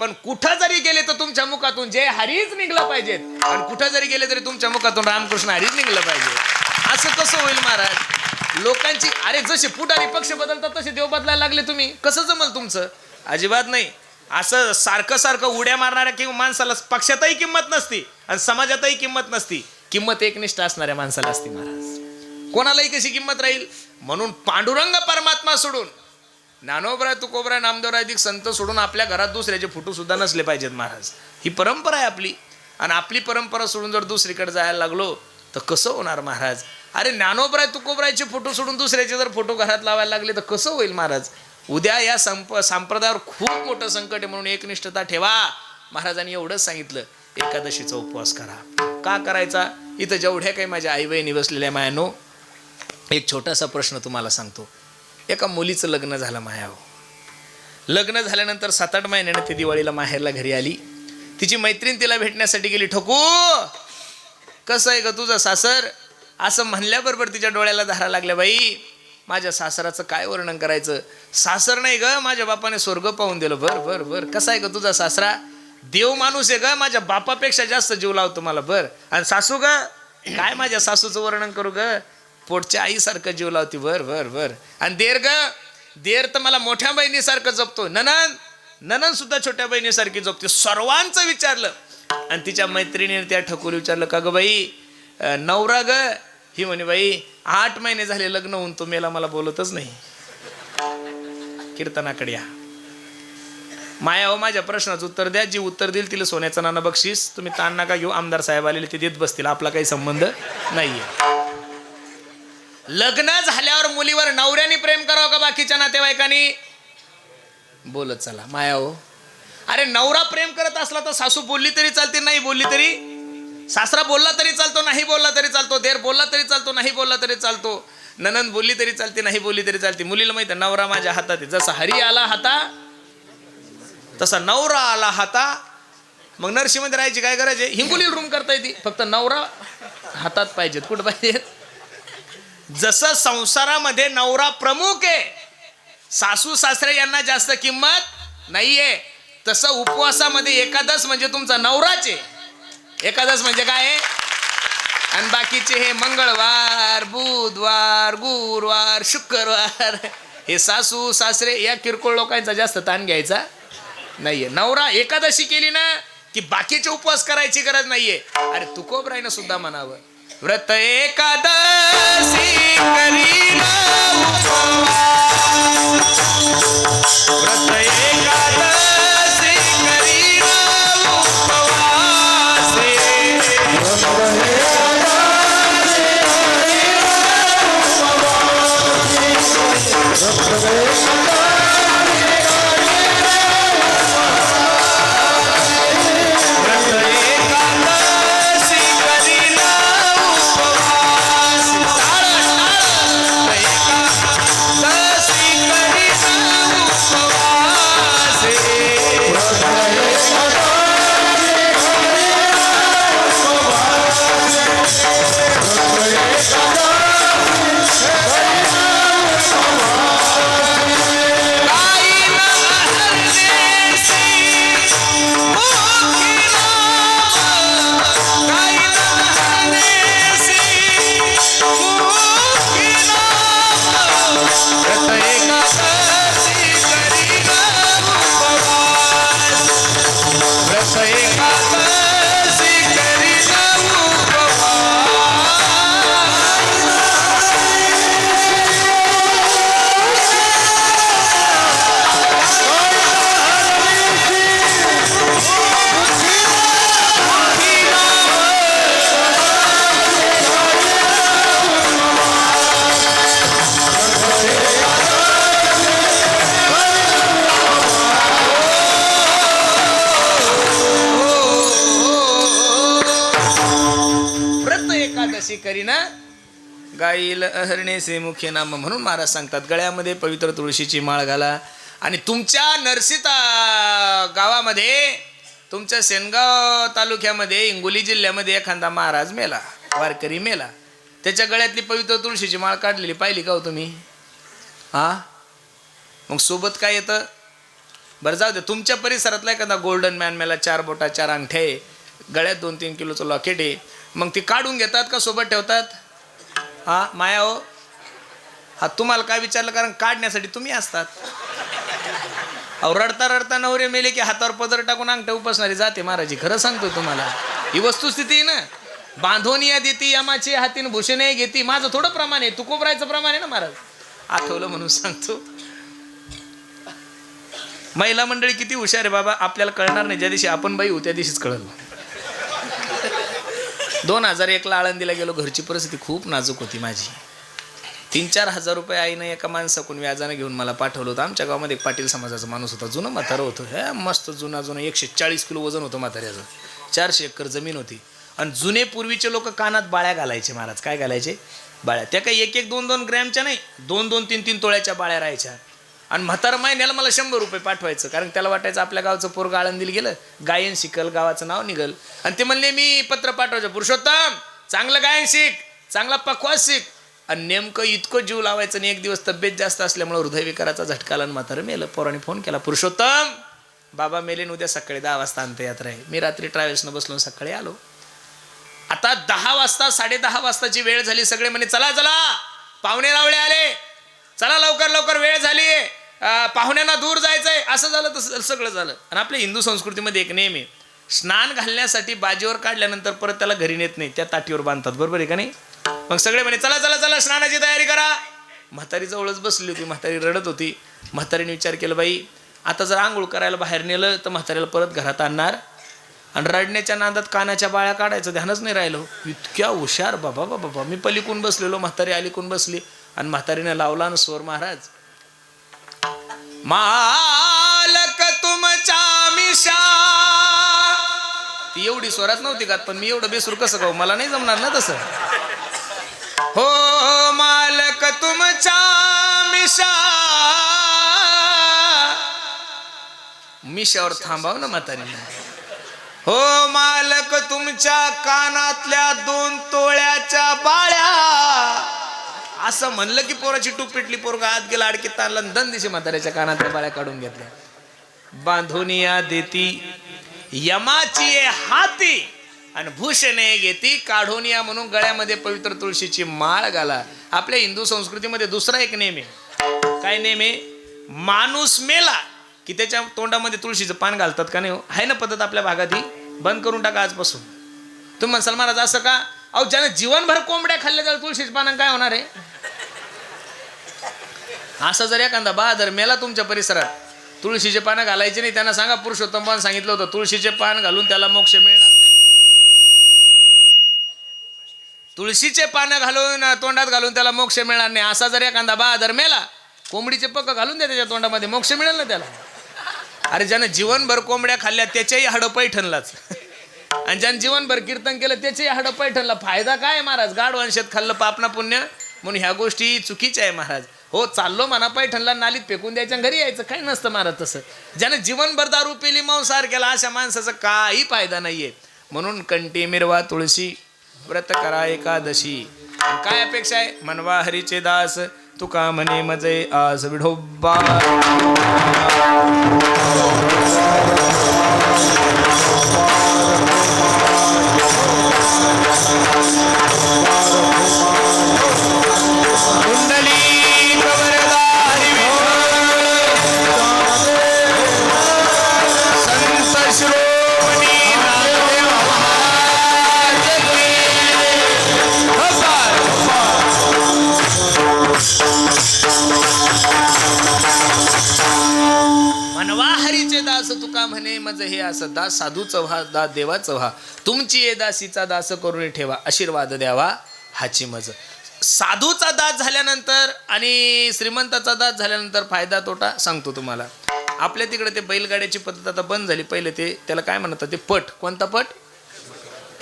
पण कुठं जरी गेले तर तुमच्या मुखातून जय हरीच निघलं पाहिजेत, आणि कुठं जरी गेले तरी तुमच्या मुखातून रामकृष्ण हरीच निघलं पाहिजे. असं कसं होईल महाराज? लोकांची अरे जसे पुढारी पक्ष बदलतात तसे देव बदलायला लागले, तुम्ही कसं जमल तुमचं? अजिबात नाही. असं सारखं सारखं उड्या मारणाऱ्या किंवा माणसाला पक्षातही किंमत नसती आणि समाजातही किंमत नसती. किंमत एकनिष्ठ असणाऱ्या माणसाला असती महाराज. कोणालाही कशी किंमत राहील? म्हणून पांडुरंग परमात्मा सोडून ज्ञानोबराय तुकोबराय नामदेवराय संत सोडून आपल्या घरात दुसऱ्याचे फोटो सुद्धा नसले पाहिजेत महाराज. ही परंपरा आहे आपली, आणि आपली परंपरा सोडून जर दुसरीकडे जायला लागलो तर कसं होणार महाराज? अरे ज्ञानोबराय तुकोबरायचे फोटो सोडून दुसऱ्याचे जर फोटो घरात लावायला लागले तर कसं होईल महाराज? उद्या या संप्रदायावर खूप मोठं संकट आहे. म्हणून एकनिष्ठता ठेवा. महाराजांनी एवढंच सांगितलं, एकादशीचा उपवास करा. का करायचा? इथं जेवढ्या काही माझ्या आई बहिणी बसलेल्या मायानो, एक छोटासा प्रश्न तुम्हाला सांगतो. एका मुलीचं लग्न झालं मायाव. लग्न झाल्यानंतर 7-8 महिन्याने ती दिवाळीला माहेरला घरी आली. तिची मैत्रीण तिला भेटण्यासाठी गेली. ठकू कसं आहे ग तुझं सासर? असं म्हणल्याबरोबर तिच्या डोळ्याला धारा लागल्या. बाई माझ्या सासराचं काय वर्णन करायचं? सासर नाही ग, माझ्या बापाने स्वर्ग पाहून दिलं. बर बर बर. कसा आहे ग तुझा सासरा? देव माणूस आहे ग, माझ्या बापापेक्षा जास्त जीव लावतो मला. बर. आणि सासू ग? काय माझ्या सासूचं वर्णन करू ग, पोटच्या आईसारखं जीव लावती. बर बर बर. आणि देर ग? देर तर मला मोठ्या बहिणीसारखं जपतो. ननन सुद्धा छोट्या बहिणीसारखी जपते. सर्वांचं विचारलं आणि तिच्या मैत्रिणीने त्या ठकूर विचारलं, का ग बाई नवरा ग? ही म्हणे, बाई 8 महिने झाले लग्न होऊन तो मेला, मला बोलतच नाही. कीर्तनाकडे या. माया हो, माझ्या प्रश्नाचं उत्तर द्या. जी उत्तर देईल तिला सोन्याचं नाणं बक्षीस. तुम्ही ताण नका घेऊ, आमदार साहेब आलेले ते देत बसतील, आपला काही संबंध नाहीये. लग्न झाल्यावर मुलीवर नवऱ्याने प्रेम करावं का बाकीच्या नातेवाईकांनी? बोलत चला माया हो. अरे नवरा प्रेम करत असला तर सासू बोलली तरी चालते, नाही बोलली तरी, सासरा बोलला तरी चालतो, नाही बोलला तरी चालतो, देर बोलला तरी चालतो, नाही बोलला तरी चालतो, ननंद बोलली तरी चालते, नाही बोलली तरी चालते. मुलीला माहिती आहे नवरा माझ्या हातात आहे. जसा हरी आला हाता तसा नवरा आला हाता. मग नरसिंहमध्ये राहायची काय गरज आहे? हिंगोलीला रूम करता येते, फक्त नवरा हातात पाहिजेत. कुठं पाहिजेत? जसं संसारामध्ये नवरा प्रमुख आहे, सासू सासरे यांना जास्त किंमत नाहीये, तसं उपवासामध्ये एकादश म्हणजे तुमचा नवराच आहे. एकादश म्हणजे काय आहे? आणि बाकीचे हे मंगळवार, बुधवार, गुरुवार, शुक्रवार, हे सासू सासरे या किरकोळ लोकांचा जास्त ताण घ्यायचा नाहीये. नवरा एकादशी केली ना की बाकीचे उपवास करायची गरज नाहीये. अरे तुकोबरायनं सुद्धा म्हणावं, व्रत एकादशी करीना उपवास, व्रत एकादशी करीना उपवास, अशी करीना गाईल अहरणेसे मुखे नाम म्हणून महाराज सांगतात गळ्यामध्ये पवित्र तुळशीची माळ घाला. आणि तुमच्या नरसिता गावामध्ये, तुमच्या सेनगाव तालुक्यामध्ये, हिंगोली जिल्ह्यामध्ये एखादा महाराज मेला, वारकरी मेला, त्याच्या गळ्यातली पवित्र तुळशीची माळ काढलेली पाहिली का हो तुम्ही? हा, मग सोबत काय येतं? बरं जाऊ दे, तुमच्या परिसरातला एखादा गोल्डन मॅन मेला, 4 बोटा 4 अंगठे आहे, गळ्यात 2-3 किलोचं लॉकेट आहे, मग ती काढून घेतात का सोबत ठेवतात? हा माया हो, हा तुम्हाला काय विचारलं, कारण काढण्यासाठी तुम्ही असतात. अहो रडता रडता नवरे मेले की हातावर पदर टाकून अंगठा उपसणारी जाते महाराजी. खरं सांगतोय तुम्हाला, ही वस्तुस्थिती आहे ना. बांधोनिया देती यमाची हातीन भूषणे घेती, माझं थोडं प्रमाण आहे, तुकोबरायचं प्रमाण आहे ना महाराज. आठवलं म्हणून सांगतो. महिला मंडळी किती हुशार आहे बाबा, आपल्याला कळणार नाही, ज्या दिवशी आपण बाई होऊ त्या दिवशीच कळलं. 2001ला आळंदीला गेलो, घरची परिस्थिती खूप नाजूक होती माझी. 3-4 हजार रुपये आईनं एका माणसाकडून व्याजानं घेऊन मला पाठवलं होतं. आमच्या गावामध्ये एक पाटील समाजाचा माणूस होता, जुनं म्हातारं होतं, हे मस्त जुना 140 किलो वजन होतं म्हाताऱ्याचं, 400 एकर जमीन होती. आणि जुने पूर्वीचे लोक कानात बाळ्या घालायचे महाराज. काय घालायचे? बाळ्या. त्या काही 1-2 ग्रॅमच्या नाही, 2-2, 3-3 तोळ्याच्या बाळ्या राहायच्या. आणि म्हातारा महिन्याला मला 100 रुपये पाठवायचं, कारण त्याला वाटायचं आपल्या गावचं पोरगं आळंदीला गेलं, गायन शिकल, गावाचं नाव निघल. आणि ते म्हणले मी पत्र पाठवायचं, पुरुषोत्तम चांगलं गायन शिक, चांगला पक्वास शिक. आणि नेमकं इतकं जीव लावायचं आणि एक दिवस तब्येत जास्त असल्यामुळे हृदयविकाराचा झटका आला आणि म्हातारं मेलं. पोराने फोन केला, पुरुषोत्तम बाबा मेले, उद्या सकाळी 10 वाजता अंत्ययात्रा आहे. मी रात्री ट्रॅव्हल्सनं बसलो, सकाळी आलो. आता 10 वाजता 10:30 वाजताची वेळ झाली. सगळे म्हणे चला चला, पाहुणे रावळे आले, चला लवकर लवकर, वेळ झाली, पाहुण्यांना दूर जायचंय. असं झालं, तसं सगळं झालं. आणि आपल्या हिंदू संस्कृतीमध्ये एक नेम आहे, स्नान घालण्यासाठी बाजीवर काढल्यानंतर परत त्याला घरी नेत नाही, त्या ताटीवर बांधतात. बरोबर आहे का नाही? मग सगळे म्हणे चला चला चला, स्नानाची तयारी करा. म्हातारी जवळच बसली होती, म्हातारी रडत होती. म्हातारीने विचार केला, बाई आता जर आंघोळ करायला बाहेर नेलं तर म्हातारीला परत घरात आणणार, आणि रडण्याच्या नादात कानाच्या बाळ्या काढायचं ध्यानच नाही राहिलं. इतक्या हुशार बाबा बाबा. मी पलीकडून बसलेलो, म्हातारी अलीकडून बसली, आणि म्हातारीने लावला ना स्वर, महाराज मालक तुमच्या मिशा. ती एवढी स्वरात नव्हती गात, पण मी एवढं बेसूर कसं गाऊ, मला नाही जमणार ना तसं. हो मालक तुमच्या मिशा, मिशावर थांबाव ना म्हातारीने. हो मालक तुमच्या कानातल्या 2 तोळ्याच्या बाळ्या. असं म्हणलं की पोराची टूप पेटली, पोरगा आत गेला, अडकीत ताणला, दन दिशी म्हाताऱ्याच्या कानातल्या बाळ्या काढून घेतल्या. बांधोनिया देती यमाची हाती आणि भूषणे घेती काढोनिया, म्हणून गळ्यामध्ये पवित्र तुळशीची माळ घाला. आपल्या हिंदू संस्कृतीमध्ये दुसरा एक नेम आहे. काय नेम आहे? माणूस मेला की त्याच्या तोंडामध्ये तुळशीचं पान घालतात का नाही? आहे ना पद्धत आपल्या भागात ही? बंद करून टाका आजपासून. तुम्ही म्हणसाल महाराज असं का? अहो ज्यानं जीवनभर कोंबड्या खाल्ल्या तर तुळशीच्या पानं काय होणार आहे? असं जर एखादा बहादर मेला तुमच्या परिसरात, तुळशीचे पानं घालायचे नाही, त्यांना सांगा पुरुषोत्तम सांगितलं होतं तुळशीचे पान घालून त्याला मोक्ष मिळणार नाही. तुळशीचे पानं घालून तोंडात घालून त्याला मोक्ष मिळणार नाही. असा जर एखादा बहादर मेला, कोंबडीचे पक्क घालून द्या त्याच्या तोंडामध्ये, मोक्ष मिळेल ना त्याला. अरे ज्यानं जीवनभर कोंबड्या खाल्ल्या त्याच्याही हाडं पैठणलाच, आणि ज्यानं जीवनभर कीर्तन केलं त्याच्याही हाडं पैठणला. फायदा काय महाराज? गाढ वंशात खाल्लं पाप ना पुण्य, म्हणून ह्या गोष्टी चुकीच्या आहे महाराज. हो चाललो म्हणा पैठणला, नालीत फेकून द्यायच्या, घरी यायचं, काही नसतं महाराज तसं. ज्यानं जीवनभर दारू पिली, मांसाहार केला, अशा माणसाचा काही फायदा नाहीये. म्हणून कंठी मिरवा तुळशी, व्रत करा एकादशी. काय अपेक्षा आहे? मनवा हरीचे दास, तुका म्हणे मजे आस विढोबा. तुका म्हणे मज हे असं दास साधूचं व्हा, दास देवाचं व्हा, तुमची ये दासीचा दास करून ठेवा, आशीर्वाद द्यावा हाची मज. साधूचा दास झाल्यानंतर आणि श्रीमंताचा दास झाल्यानंतर फायदा तोटा सांगतो तुम्हाला. आपल्या तिकडे ते बैलगाड्याची पद्धत आता बंद झाली. पहिले ते त्याला काय म्हणतात, ते पट. कोणता पट?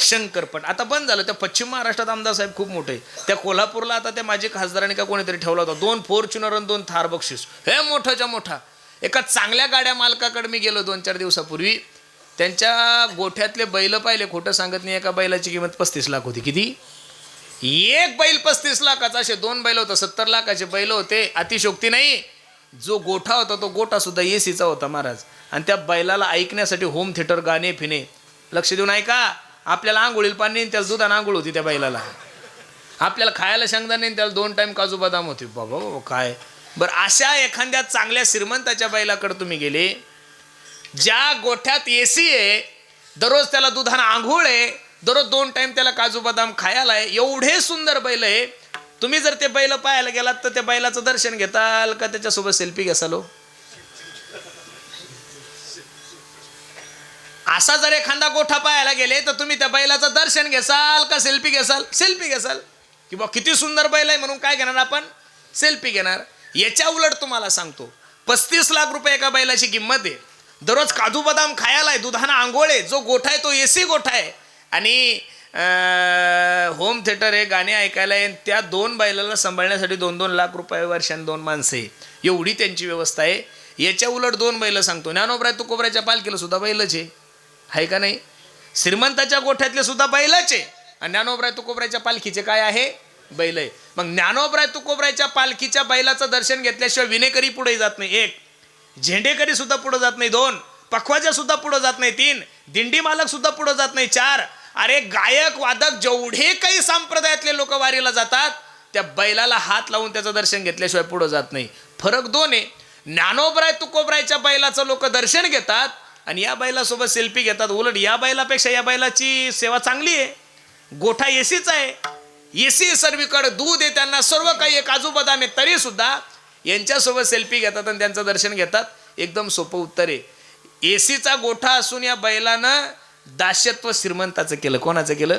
शंकरपट आता बंद झालं. त्या पश्चिम महाराष्ट्रात आमदार साहेब खूप मोठे. त्या कोल्हापूरला आता त्या माझे खासदारांनी का कोणीतरी ठेवला होता 2 फॉर्च्युनर आणि 2 थार बक्षीस. हे मोठाच्या मोठा. एका चांगल्या गाड्या मालकाकडे मी गेलो 2-4 दिवसापूर्वी. त्यांच्या गोठ्यातले बैल पाहिले, खोटं सांगत नाही, एका बैलाची किंमत 35 लाख होती. किती? एक बैल 35 लाखाचा. असे 2 बैल होतं, 70 लाखाचे बैल होते. अतिशोक्ती नाही. जो गोठा होता तो गोठा सुद्धा एसीचा होता महाराज. आणि त्या बैलाला ऐकण्यासाठी होम थिएटर, गाणे फिने. लक्ष देऊन ऐका. आपल्याला आंघोळीला पाणी नाही, त्याला दुधानं आंघोळ होती त्या बैलाला. आपल्याला खायला शेंगदाणे नाही, त्याला 2 टाइम काजू बदाम होते. बाबा बाबा काय. बरं, अशा एखाद्या चांगल्या श्रीमंताच्या बैलाकडे तुम्ही गेले, ज्या गोठ्यात एसी आहे, दररोज त्याला दुधानं आंघोळ आहे, दररोज 2 टाइम त्याला काजू बदाम खायला आहे, एवढे सुंदर बैल आहे. तुम्ही जर ते बैल पाहायला गेलात तर त्या बैलाचं दर्शन घेताल का त्याच्यासोबत सेल्फी घेसाल? असा जर एखादा गोठा पाहायला गेले तर तुम्ही त्या बैलाचं दर्शन घेसाल का सेल्फी घेसाल? सेल्फी घेसाल. की बा किती सुंदर बैल आहे म्हणून काय घेणार आपण? सेल्फी घेणार. याच्या उलट तुम्हाला सांगतो, 35 लाख रुपये एका बैलाची किंमत आहे. दररोज काजू बदाम खायला आहे, दुधानं आंघोळ आहे, जो गोठा आहे तो एसी गोठा आहे, आणि होम थिएटर आहे, गाणे ऐकायला आहे. त्या 2 बैलाला सांभाळण्यासाठी 2-2 लाख रुपये वर्षांनी 2 माणसं आहे. एवढी त्यांची व्यवस्था आहे. याच्या उलट 2 बैल सांगतो. ज्ञानोबराय तुकोबरायच्या पालखीला सुद्धा बैलच आहे का नाही? श्रीमंताच्या गोठ्यातले सुद्धा बैलच आहे. आणि ज्ञानोबराय तुकोबरायच्या पालखीचे काय आहे? बैल आहे. मग ज्ञानोबराय तुकोबरायच्या पालखीच्या बैलाचं दर्शन घेतल्याशिवाय विनेकरी पुढे जात नाही. 1 झेंडेकरी सुद्धा पुढे जात नाही. 2 पखवाजा सुद्धा पुढे जात नाही. 3 दिंडी मालक सुद्धा पुढे जात नाही. 4 अरे गायक वादक जेवढे काही संप्रदायातले लोक वारीला जातात त्या बैलाला हात लावून त्याचं दर्शन घेतल्याशिवाय पुढे जात नाही. फरक 2 आहे. ज्ञानोबराय तुकोबरायच्या बैलाचं लोक दर्शन घेतात आणि या बैलासोबत सेल्फी घेतात. उलट या बैलापेक्षा या बैलाची सेवा चांगली आहे. गोठा एसीचा आहे, एसी सर्वीकडे, दूध आहे, त्यांना सर्व काही आहे, काजू बदाम आहे, तरी सुद्धा यांच्यासोबत सेल्फी घेतात आणि त्यांचं दर्शन घेतात. एकदम सोपं उत्तर आहे. एसीचा गोठा असून या बैलानं दास्यत्व श्रीमंताचं केलं. कोणाचं केलं?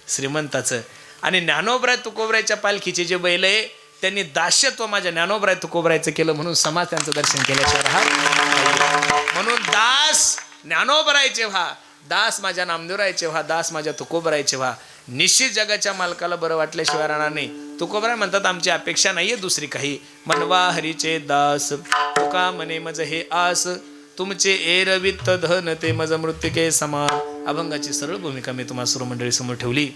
श्रीमंताचं. आणि ज्ञानोबराय तुकोबरायच्या पालखीचे जे बैल आहे त्यांनी दास्यत्व माझ्या ज्ञानोबराय तुकोबरायचं केलं म्हणून समाज त्यांचं दर्शन केल्याशिवाय राहत. म्हणून दास ज्ञानोबरायचे व्हा, दास माझ्या नामदेवरायचे व्हा, दास माझ्या तुकोबरायचे व्हा. निश्चित जगाच्या मालकाला बरं वाटल्याशिवाय राहणार नाही. तुकोबराय म्हणतात आमची अपेक्षा नाहीये दुसरी काही. मनवा हरीचे दास तुका म्हणे मज हे आस, तुमचे एरवित धन ते मज मृत्तिके समान. अभंगाची सरळ भूमिका मी तुम्हाला सर्व मंडळी समोर ठेवली.